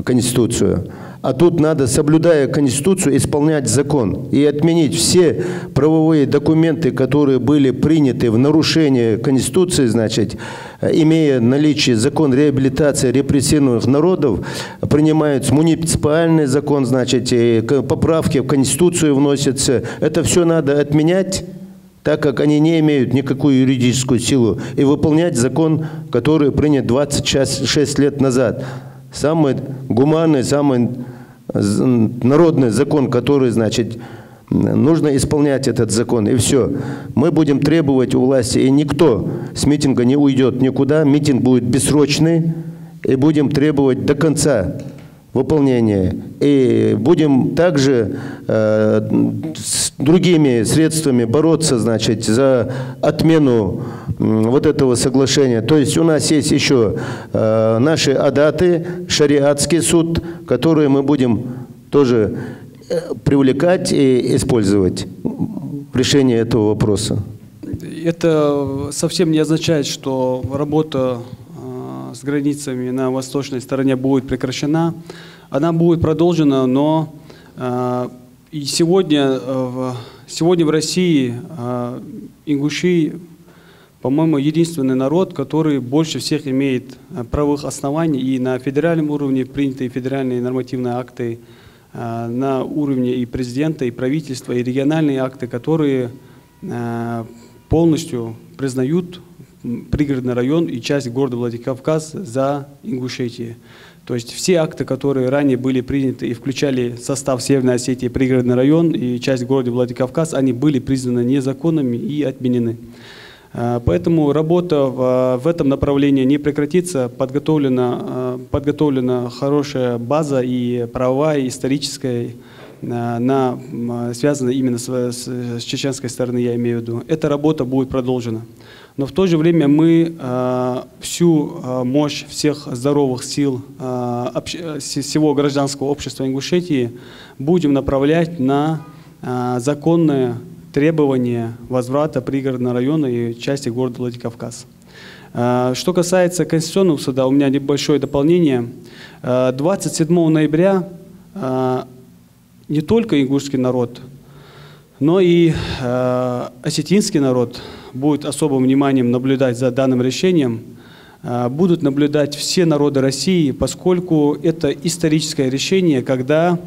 Конституцию. А тут надо, соблюдая Конституцию, исполнять закон и отменить все правовые документы, которые были приняты в нарушение Конституции, значит, имея наличие закон реабилитации репрессированных народов, принимается муниципальный закон, значит, и поправки в Конституцию вносятся. Это все надо отменять, так как они не имеют никакую юридическую силу, и выполнять закон, который принят 26 лет назад. Самый гуманный, самый народный закон, который, значит, нужно исполнять этот закон, и все. Мы будем требовать у власти, и никто с митинга не уйдет никуда, митинг будет бессрочный, и будем требовать до конца выполнения. И будем также с другими средствами бороться, значит, за отмену вот этого соглашения. То есть у нас есть еще наши адаты, шариатский суд, которые мы будем тоже привлекать и использовать в решении этого вопроса. Это совсем не означает, что работа с границами на восточной стороне будет прекращена. Она будет продолжена, но и сегодня в России ингуши, по-моему, единственный народ, который больше всех имеет правовых оснований, и на федеральном уровне приняты федеральные нормативные акты, на уровне и президента, и правительства, и региональные акты, которые полностью признают пригородный район и часть города Владикавказ за Ингушетией. То есть все акты, которые ранее были приняты и включали состав Северной Осетии, пригородный район и часть города Владикавказ, они были признаны незаконными и отменены. Поэтому работа в этом направлении не прекратится. Подготовлена хорошая база и правовая, и историческая, связанная именно с чеченской стороны, я имею в виду. Эта работа будет продолжена. Но в то же время мы всю мощь всех здоровых сил всего гражданского общества Ингушетии будем направлять на законное требования возврата пригородного района и части города Владикавказ. Что касается Конституционного суда, у меня небольшое дополнение. 27 ноября не только ингушский народ, но и осетинский народ будет особым вниманием наблюдать за данным решением. Будут наблюдать все народы России, поскольку это историческое решение, когда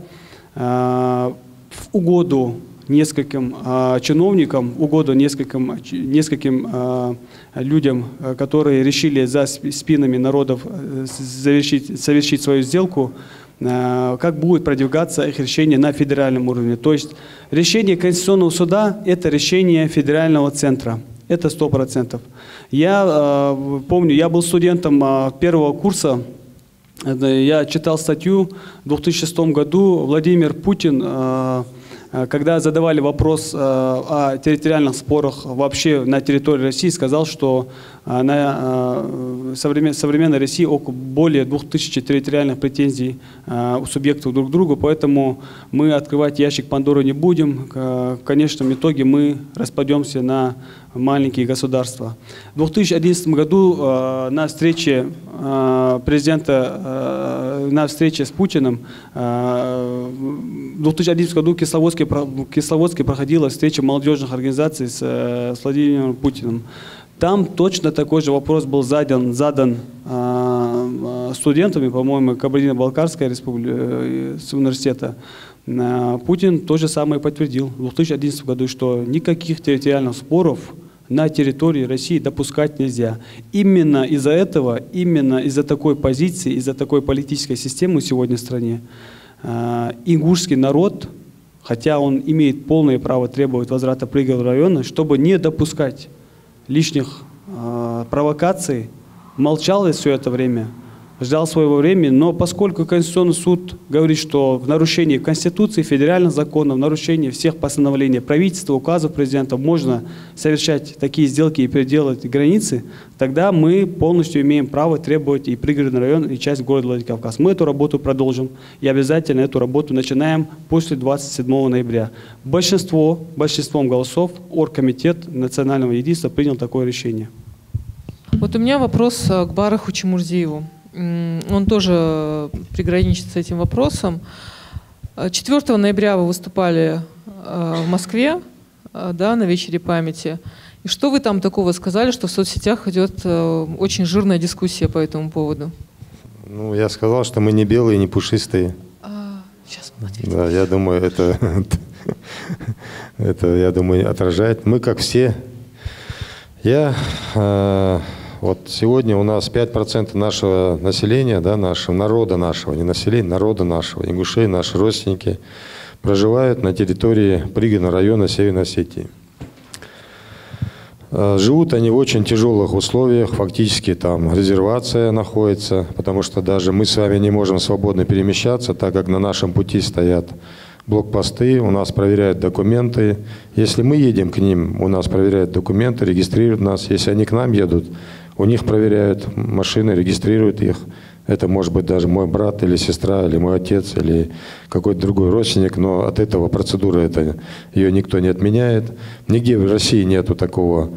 в угоду нескольким чиновникам, угоду нескольким людям, которые решили за спинами народов совершить свою сделку, как будет продвигаться их решение на федеральном уровне. То есть решение Конституционного суда – это решение федерального центра. Это 100%. Я помню, я был студентом первого курса, я читал статью в 2006 году. Владимир Путин, когда задавали вопрос о территориальных спорах вообще на территории России, сказал, что на современной России более 2000 территориальных претензий у субъектов друг к другу, поэтому мы открывать ящик Пандоры не будем. В конечном итоге мы распадемся на маленькие государства. В 2011 году на встрече президента, на встрече с Путиным, в 2011 году в Кисловодске проходила встреча молодежных организаций с Владимиром Путиным. Там точно такой же вопрос был задан студентами, по-моему, Кабардино-Балкарского университета. Путин то же самое подтвердил в 2011 году, что никаких территориальных споров на территории России допускать нельзя. Именно из-за этого, именно из-за такой позиции, из-за такой политической системы сегодня в стране, ингушский народ, хотя он имеет полное право требовать возврата пригородного района, чтобы не допускать лишних провокаций, молчал все это время, ждал своего времени, но поскольку Конституционный суд говорит, что в нарушении Конституции, федеральных законов, в нарушении всех постановлений правительства, указов президента можно совершать такие сделки и переделать границы, тогда мы полностью имеем право требовать и пригородный район, и часть города Владикавказ. Мы эту работу продолжим и обязательно эту работу начинаем после 27 ноября. Большинством голосов Оргкомитет национального единства принял такое решение. Вот у меня вопрос к Бараху Чемурзиеву. он тоже приграничит с этим вопросом. 4 ноября вы выступали в Москве, да, на вечере памяти. И что вы там такого сказали, что в соцсетях идет очень жирная дискуссия по этому поводу? Ну, я сказал, что мы не белые, не пушистые. Сейчас мы ответим. Да, я думаю, это, я думаю, отражает. Мы как все. Вот сегодня у нас 5% нашего населения, да, нашего народа нашего, не населения, народа нашего, ингушей, наши родственники, проживают на территории пригородного района Северной Осетии. Живут они в очень тяжелых условиях, фактически там резервация находится, потому что даже мы с вами не можем свободно перемещаться, так как на нашем пути стоят блокпосты, у нас проверяют документы. Если мы едем к ним, у нас проверяют документы, регистрируют нас. Если они к нам едут, у них проверяют машины, регистрируют их. Это может быть даже мой брат или сестра, или мой отец, или какой-то другой родственник, но от этого процедуры ее никто не отменяет. Нигде в России нету такой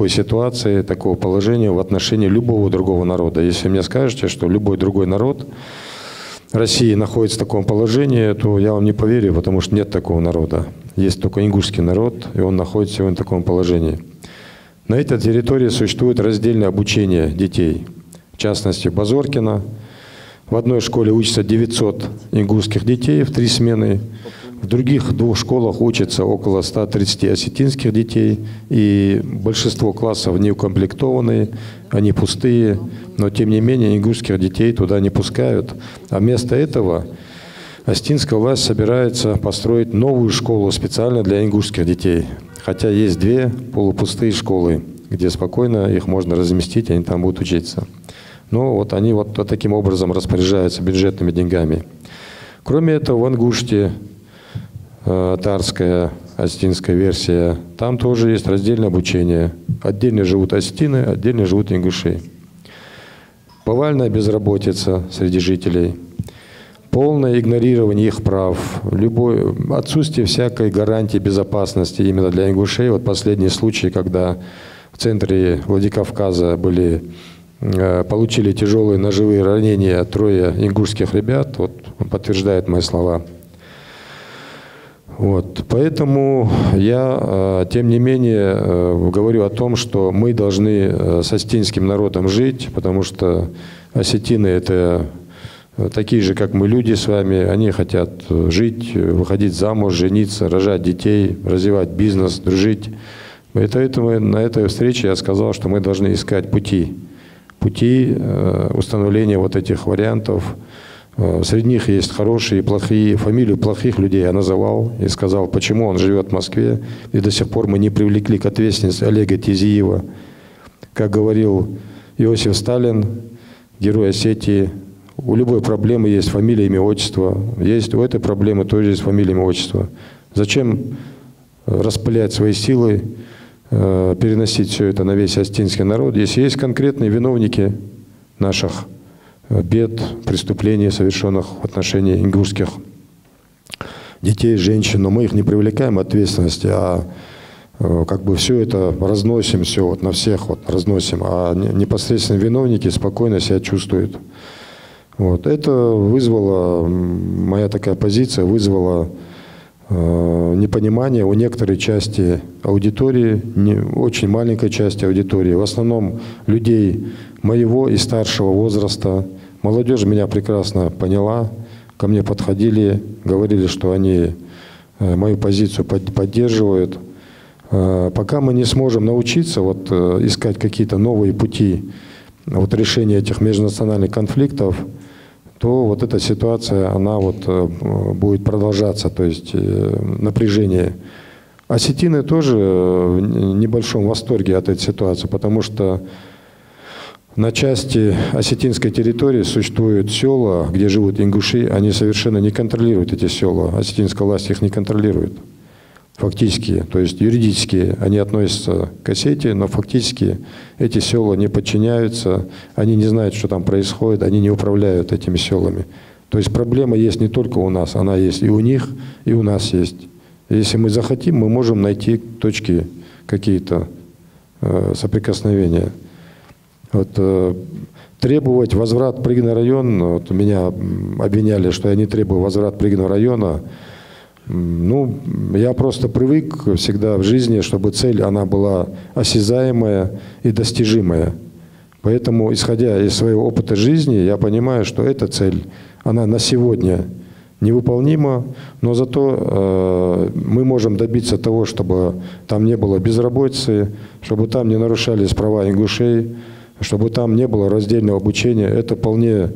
ситуации, такого положения в отношении любого другого народа. Если мне скажете, что любой другой народ России находится в таком положении, то я вам не поверю, потому что нет такого народа. Есть только ингушский народ, и он находится сегодня в таком положении. На этой территории существует раздельное обучение детей. В частности, Базоркино. В одной школе учатся 900 ингушских детей в 3 смены. В других 2 школах учатся около 130 осетинских детей. И большинство классов не укомплектованные, они пустые. Но тем не менее ингушских детей туда не пускают. А вместо этого осетинская власть собирается построить новую школу специально для ингушских детей. Хотя есть 2 полупустые школы, где спокойно их можно разместить, они там будут учиться. Но вот они вот таким образом распоряжаются бюджетными деньгами. Кроме этого, в Ингушетии, татарская, осетинская версия, там тоже есть раздельное обучение. Отдельно живут осетины, отдельно живут ингуши. Повальная безработица среди жителей, полное игнорирование их прав, отсутствие всякой гарантии безопасности именно для ингушей. Вот последний случай, когда в центре Владикавказа получили тяжелые ножевые ранения 3 ингушских ребят, вот он подтверждает мои слова. Вот. Поэтому я, тем не менее, говорю о том, что мы должны с осетинским народом жить, потому что осетины – это такие же, как мы, люди с вами. Они хотят жить, выходить замуж, жениться, рожать детей, развивать бизнес, дружить. И поэтому на этой встрече я сказал, что мы должны искать пути установления вот этих вариантов. Среди них есть хорошие и плохие. Фамилию плохих людей я называл и сказал, почему он живет в Москве. И до сих пор мы не привлекли к ответственности Олега Тизиева. Как говорил Иосиф Сталин, герой Осетии, у любой проблемы есть фамилия, имя, отчество. Есть у этой проблемы тоже есть фамилия, имя, отчество. Зачем распылять свои силы, переносить все это на весь осетинский народ, если есть конкретные виновники наших бед, преступлений, совершенных в отношении ингушских детей, женщин, но мы их не привлекаем к ответственности, а как бы все это разносим, все вот на всех вот разносим, а непосредственно виновники спокойно себя чувствуют. Вот. Это вызвало, моя такая позиция вызвала непонимание у некоторой части аудитории, очень маленькой части аудитории, в основном людей моего и старшего возраста. Молодежь меня прекрасно поняла, ко мне подходили, говорили, что они мою позицию поддерживают. Пока мы не сможем научиться искать какие-то новые пути решения этих межнациональных конфликтов, то вот эта ситуация, она будет продолжаться, то есть напряжение. Осетины тоже в небольшом восторге от этой ситуации, потому что на части осетинской территории существуют села, где живут ингуши, они совершенно не контролируют эти села, осетинская власть их не контролирует. Фактически, то есть юридически они относятся к Осетии, но фактически эти села не подчиняются, они не знают, что там происходит, они не управляют этими селами. То есть проблема есть не только у нас, она есть и у них, и у нас есть. Если мы захотим, мы можем найти точки какие-то соприкосновения. Вот, требовать возврат Прыгиного района, вот меня обвиняли, что я не требую возврат Прыгиного района. Ну, я просто привык всегда в жизни, чтобы цель, она была осязаемая и достижимая. Поэтому, исходя из своего опыта жизни, я понимаю, что эта цель, она на сегодня невыполнима, но зато мы можем добиться того, чтобы там не было безработицы, чтобы там не нарушались права ингушей, чтобы там не было раздельного обучения. Это вполне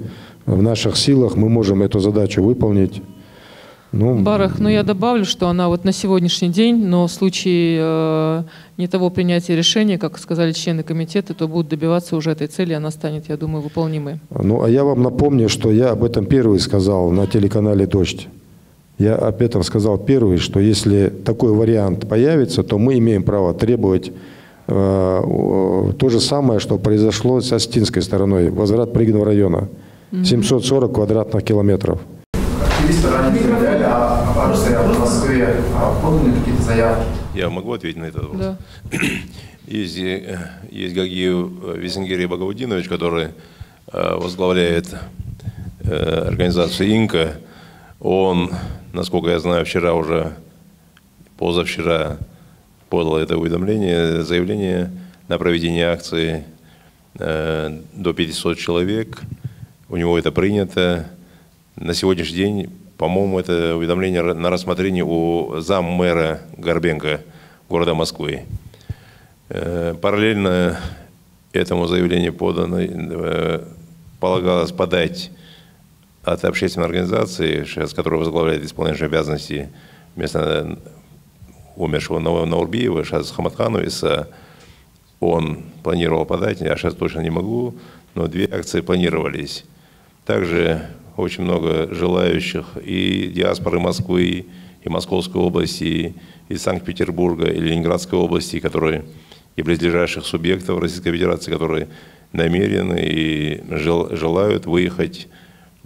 в наших силах, мы можем эту задачу выполнить. Барах, я добавлю, что она вот на сегодняшний день, но в случае не того принятия решения, как сказали члены комитета, то будут добиваться уже этой цели, она станет, я думаю, выполнимой. А я вам напомню, что я об этом первый сказал на телеканале «Дождь». Я об этом сказал первый, что если такой вариант появится, то мы имеем право требовать то же самое, что произошло с Остинской стороной, возврат Прыгиного района, 740 квадратных километров. Активисты ранее заявляли об акции в Москве, поданы какие-то заявки. Я могу ответить на этот вопрос? Да. Есть Гагиев Весенгерий Багаудинович, который возглавляет организацию «Инка». Он, насколько я знаю, позавчера подал это заявление на проведение акции до 500 человек. У него это принято. На сегодняшний день, по-моему, это уведомление на рассмотрение у заммэра Горбенко города Москвы. Параллельно этому заявлению полагалось подать от общественной организации, с которой возглавляет исполняющий обязанности вместо умершего Наурбиева, сейчас Хаматхановиса. Он планировал подать, я сейчас точно не могу, но 2 акции планировались. Также очень много желающих и диаспоры Москвы, и Московской области, и Санкт-Петербурга, и Ленинградской области, которые и близлежащих субъектов Российской Федерации, которые намерены и желают выехать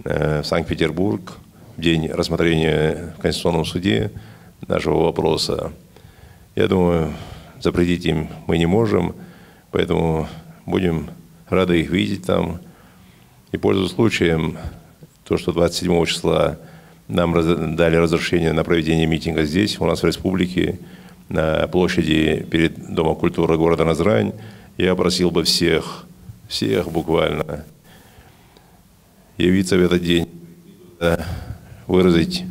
в Санкт-Петербург в день рассмотрения в Конституционном суде нашего вопроса. Я думаю, запретить им мы не можем, поэтому будем рады их видеть там. И пользуясь случаем, то, что 27 числа нам дали разрешение на проведение митинга здесь, у нас в республике, на площади перед Домом культуры города Назрань, я просил бы всех буквально явиться в этот день, выразить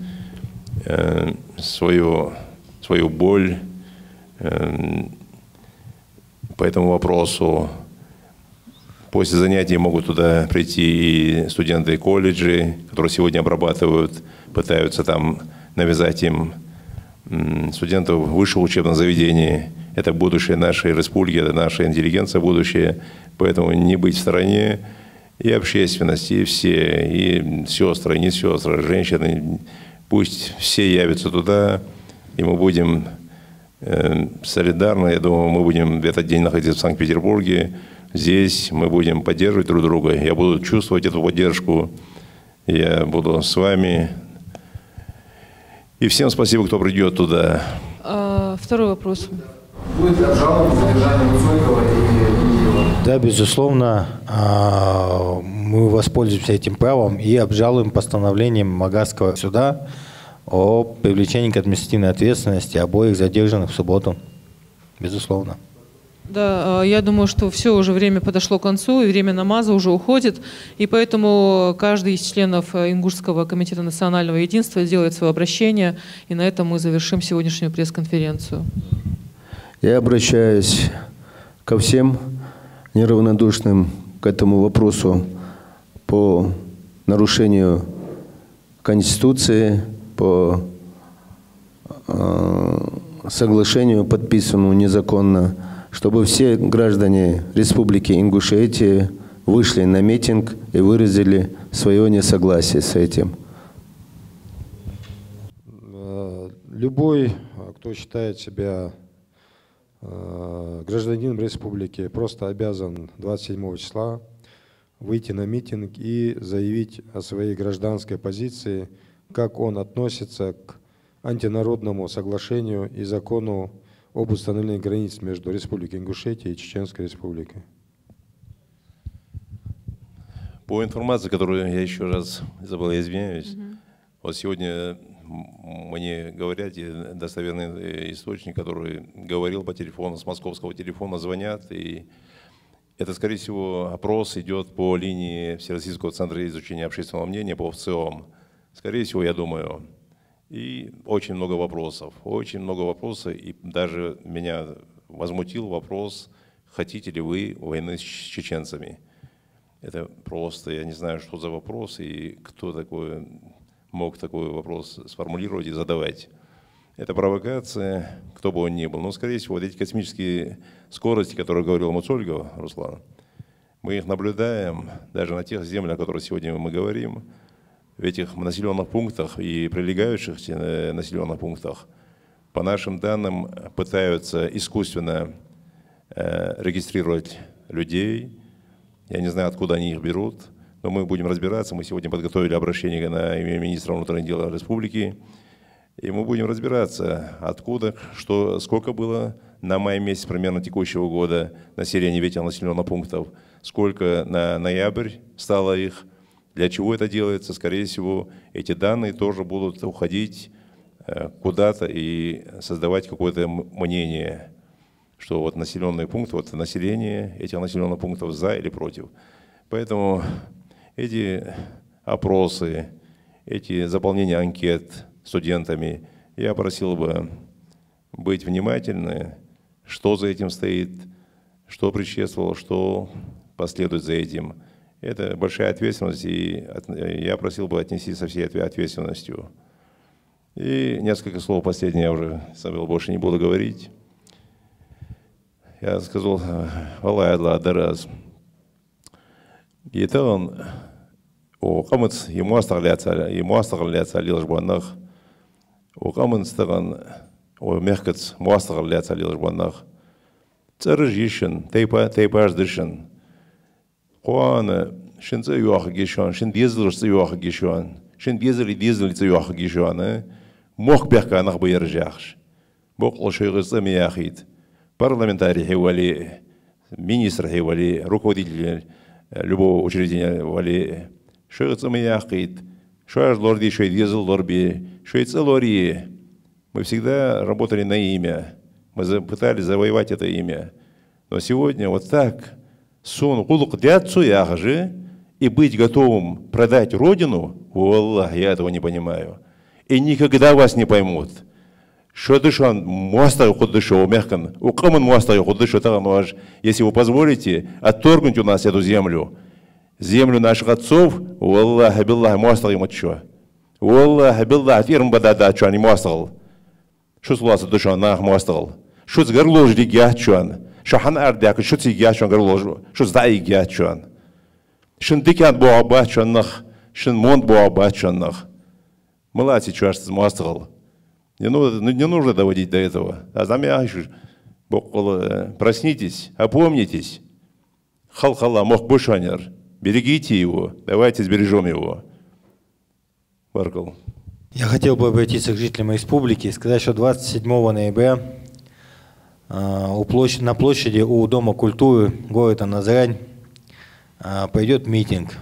свою боль по этому вопросу. После занятий могут туда прийти и студенты колледжей, которые сегодня обрабатывают, пытаются там навязать им студентов высшего учебного заведения. Это будущее нашей республики, это наша интеллигенция будущее. Поэтому не быть в стороне и общественности, и все, и сестры, и не сестры, женщины. Пусть все явятся туда, и мы будем солидарны. Я думаю, мы будем в этот день находиться в Санкт-Петербурге. Здесь мы будем поддерживать друг друга. Я буду чувствовать эту поддержку. Я буду с вами. И всем спасибо, кто придет туда. Второй вопрос. Будет ли обжаловать задержание Высокого и Ильева? Да, безусловно, мы воспользуемся этим правом и обжалуем постановлением Магаского суда о привлечении к административной ответственности обоих задержанных в субботу. Безусловно. Да, я думаю, что все, уже время подошло к концу, и время намаза уже уходит, и поэтому каждый из членов Ингушского комитета национального единства делает свое обращение, и на этом мы завершим сегодняшнюю пресс-конференцию. Я обращаюсь ко всем неравнодушным к этому вопросу по нарушению Конституции, по соглашению, подписанному незаконно, чтобы все граждане Республики Ингушетия вышли на митинг и выразили свое несогласие с этим. Любой, кто считает себя гражданином республики, просто обязан 27 числа выйти на митинг и заявить о своей гражданской позиции, как он относится к антинародному соглашению и закону об установлении границ между Республикой Ингушетия и Чеченской Республикой. По информации, которую я еще раз забыл, я извиняюсь. Вот сегодня мне говорят, достоверный источник, который говорил по телефону, с московского телефона звонят, и это, скорее всего, опрос идет по линии Всероссийского центра изучения общественного мнения, по ВЦИОМ. Скорее всего, я думаю. И очень много вопросов, и даже меня возмутил вопрос, хотите ли вы войны с чеченцами. Это просто, я не знаю, что за вопрос, и кто мог такой вопрос сформулировать и задавать. Это провокация, кто бы он ни был. Но, скорее всего, вот эти космические скорости, о которых говорил Муцольгов Руслан, мы их наблюдаем даже на тех землях, о которых сегодня мы говорим, в этих населенных пунктах и прилегающих населенных пунктах. По нашим данным, пытаются искусственно регистрировать людей. Я не знаю, откуда они их берут, но мы будем разбираться. Мы сегодня подготовили обращение на имя министра внутренних дел республики. И мы будем разбираться, откуда, сколько было на май месяц примерно текущего года населения этих населенных пунктов, сколько на ноябрь стало их, для чего это делается. Скорее всего, эти данные тоже будут уходить куда-то и создавать какое-то мнение, что вот населенные пункты, вот население этих населенных пунктов за или против. Поэтому эти опросы, эти заполнения анкет студентами, я просил бы быть внимательны, что за этим стоит, что предшествовало, что последует за этим. Это большая ответственность, и я просил бы отнести со всей ответственностью. И несколько слов последнее я уже забыл, больше не буду говорить. Я сказал, Аллах Адла Дараз. И это он, камец ему оставляется лишь банах, камец таган, мягкоц оставляется лишь банах. Царжишен, тейпаж дышен. Куана, шинца юаха гишан, шин безлышца юаха гишан, шин безлица юаха гишан, мох бяхка анах байржахш. Бог лошайгыца мияхит. Парламентарий хевали, министр хевали, руководитель любого учреждения вали. Шайгыца мияхит, шайж лорди, шай дизел лорби, шайца лори. Мы всегда работали на имя. Мы пытались завоевать это имя. Но сегодня вот так сон кулук дятцу яхжи и быть готовым продать родину, Аллах, я этого не понимаю. И никогда вас не поймут. Что дышан муастаю худышу мягкан, у каман муастаю худышу тагануаж. Если вы позволите отторгнуть у нас эту землю наших отцов, Аллах, билlah муастаю мачо. Аллах, билlah фирм бадада чуан муастал. Что с вас дышан нах муастал? Что с горлож дигячуан? Шахан ардяк, что ты гячуан горлож? Что с дай гячуан? Шин дикят буабачуан нах, шин монт буабачуан нах. Молодцы, чуаш с муастал. Не нужно доводить до этого. А замяши, проснитесь, опомнитесь. Хал-хала, мох бушанер. Берегите его, давайте сбережем его. Баркал. Я хотел бы обратиться к жителям республики и сказать, что 27 ноября на площади у Дома культуры города Назрань пройдет митинг.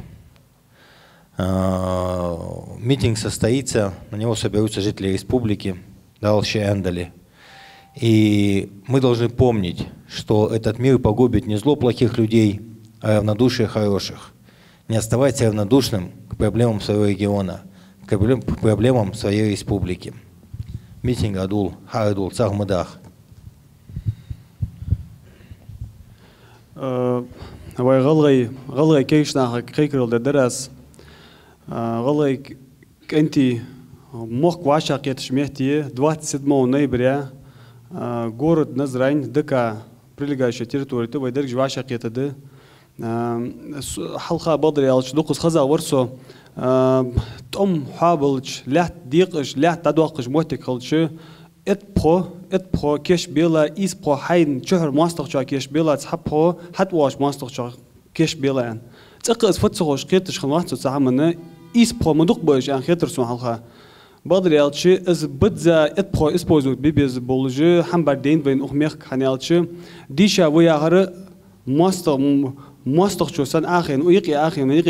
Митинг состоится, на него соберутся жители республики Далши-Эндали. И мы должны помнить, что этот мир погубит не зло плохих людей, а равнодушие хороших. Не оставайтесь равнодушным к проблемам своего региона, к проблемам своей республики. Митинг Адул, Харадул, Цахмадах. غلغي كيشنا كيكرل درس غلغي أنتي مخ وعشاق يتشمهتي 27 ноября город Назрань ДК прилегающая территория то выдержь вعشاق يتده حلقة بدري على شدوقس خزا ورسو تأم حابلش لا ديقش لا تدوقش موتك خلش اتبخو كيش بيلا إسبخو حين شهر ماستخشا كيش بيلا تحبخو حتى واش ماستخشا كيش بيلا تقص فتسخوش قيتش خلواتو تعملنا إسبخو مدوق باش عن خيتر سون حلقة بدري على شيء إز بدزا اتبخو إسبوزو بيبيز بولج حنبر دين بين أخميخ حنيالش ديشا ويا غر مستق شو سن آخرين ويقي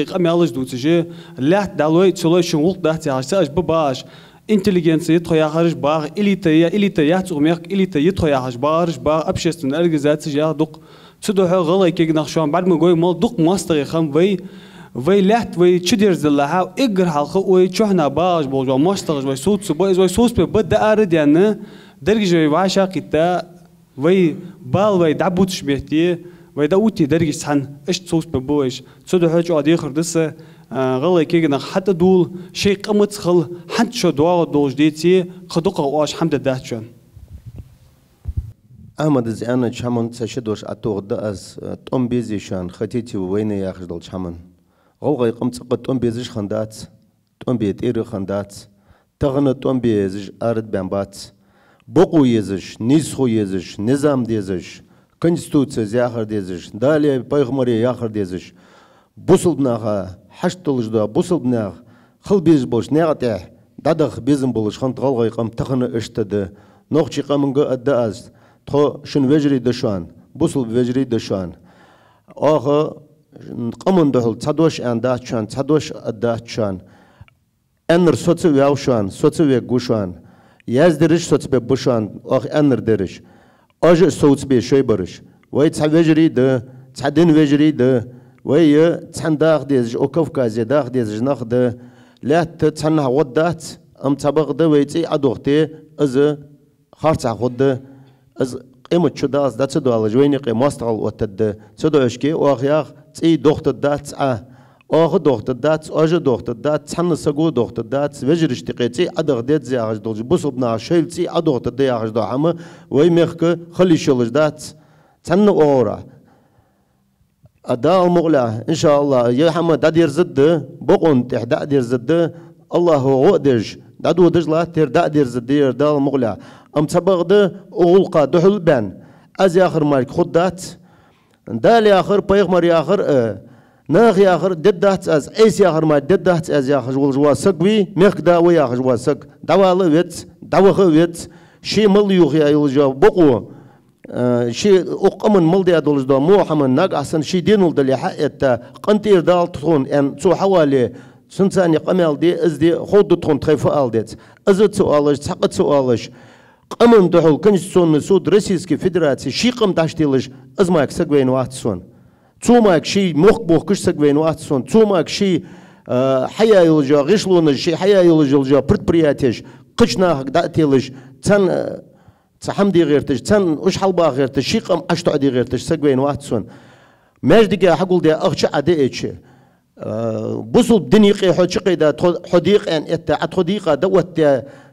قم يالج دوتجي لا دالوي تسلوي شو وقت ده تعيش بباش intelligentie يتخيل باغ إليتا ياتوميك إليتا يتخيل باغ أبشستن أرجزات جا دق تدوح غلا كي نخشون بعد ما جوي مال دق ماستر خم وي لحت وي تشدير زلها إجر حلقة وي شحنا باج بوجو ماستر وي صوت سبايز وي صوت ببدأ أرد يعني درجة وي عشا كتا وي بال وي دعبوت شبهتي وي داوتي درجة سن إيش صوت ببويش تدوح جو عادي خردسه غلا كيغنا حتى دول شيء قمت خل حد شو دوا دول جديتي خدوق واش حمد داتشون أحمد زيانا شامن تشدوش أتوغد أز توم بيزيشان خطيتي وين ياخذ شامن غلغا يقمت قد توم بيزيش خندات توم بيت إير خندات تغنى توم بيزيش أرد بامبات بقو يزيش نيسخو يزيش نظام ديزيش конституция яхар дезиш далее пайгамбари яхар дезиш бусылднага хаштылжда бусылднаг хыл без бош негате дадах безим болуш хантгалгай кам тахны эштеде нохчи камынга аддаз то шун вежри дешан бусыл вежри дешан ага камындахыл цадош андачан цадош аддачан энер соцу яушан соцу ве гушан яздериш соцбе бушан ах энер дериш أجر صوت بشيء برش ويا تعوجري ده تعدين وجري ده ويا تعنداخ ديز أو كوكاز داخ ديز ناخ ده لا تتعنها ودات أم تبغ ده ويتي أدوختي أز خارج عقد ده أز قيمة شداس ده تدو على جويني قيمة مستقل وتد تدو إشكي وأخيار تي دوخت دات آخ دوخت دات أجر دوخت دات تعن سجو دوخت دات وجرش تقيتي أدغ ديت زي عج دولج بصبنا شيلتي أدوخت دي عج دو عمه ويمخك خلي شلج دات تعن أورا أدا المغلى إن شاء الله يا حمد دادير زد بقون تحدا دير زد الله هو دج دادو دج لا تردا دير زد دير دا المغلى أم تبغ ده أغلقا دحل بان أزي آخر مالك خد دات دالي آخر بيغمر آخر ناخ ياخر ددات از ايس ياخر ما ددات از ياخر والجوا سقوي ميخ داوي ياخر جوا سق دواله ويت داوخ ويت شي مل يوخ يا يلجا بقو شي اقمن مل دي ادولج دو محمد ناق احسن شي دينول دلي حقتا قنتير دال تخون ان تو حوالي سنتاني قمال دي از دي خود تخون تخيف الدت از سؤالش حق سؤالش قمن دحول كنستون سود روسيسكي فيدراتسي شي قم داشتيلش از ماك سقوين واتسون توماك شيء مخ كش سقوين واتسون توماك شيء حياة يلجا غشلون شيء حياة يلجا предприятиеш قشنا داتيلش تن تحمدي غيرتش تن وش حلبا غيرتش شيء قم أشتو عدي غيرتش سقوين واتسون ماجدك حقول ده أخش عديتش بوصل بدنيقي حديقي ده حديق أن إت حديقة دوت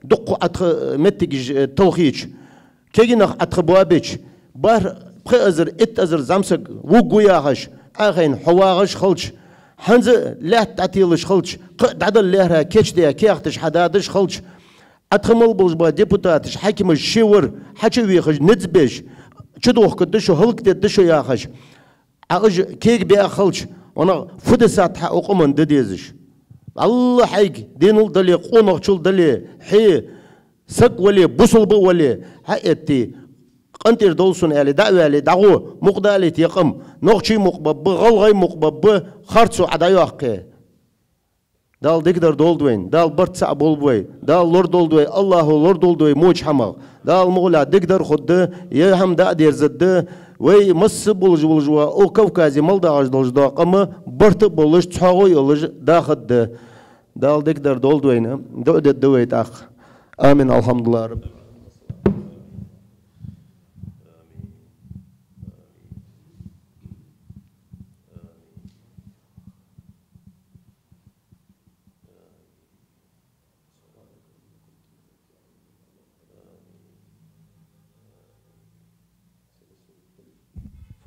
دق متج توخيش كيجينا أتخبوابش بار بخير اتأزر زمسك وقوياهش أخين حواغش خلش حنز لا تعتيلش خلش قدر لهرا كيش ديا كيختش حدادش خلش أتخمل بلجبا ديبوتاتش حاكم الشيور حكي ويخش نتبش شدوخ كدشو هلك دشو ياخش أج كيك بيا خلش وانا فدسات حقوقمن دديزش الله حيك دينول دلي قونق شول دلي حي سق ولي بوصل بو ولي حقتي قنتير دولسون على دعوة على دعوة مقدالة يقم نقشي مقبب بغلغي مقبب خرطو عدايوحكي دال دقدر دولدوين دال برتسع بولبوي دال لور دولدوي الله لور دولدوي موج حمغ دال مغلا دقدر خد يهم دا دير زد وي مس بولجوا او كوكازي مالدا عج دولجدا قم برت بولج تحاوي يولج داخد دال دقدر دولدوين دودت دويت اخ امين الحمد لله رب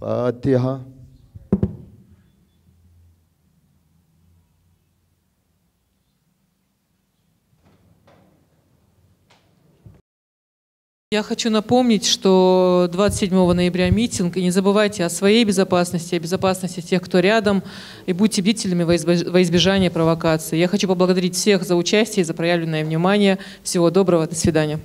فاتحة Я хочу напомнить, что 27 ноября митинг, и не забывайте о своей безопасности, о безопасности тех, кто рядом, и будьте бдительными во избежание провокаций. Я хочу поблагодарить всех за участие и за проявленное внимание. Всего доброго, до свидания.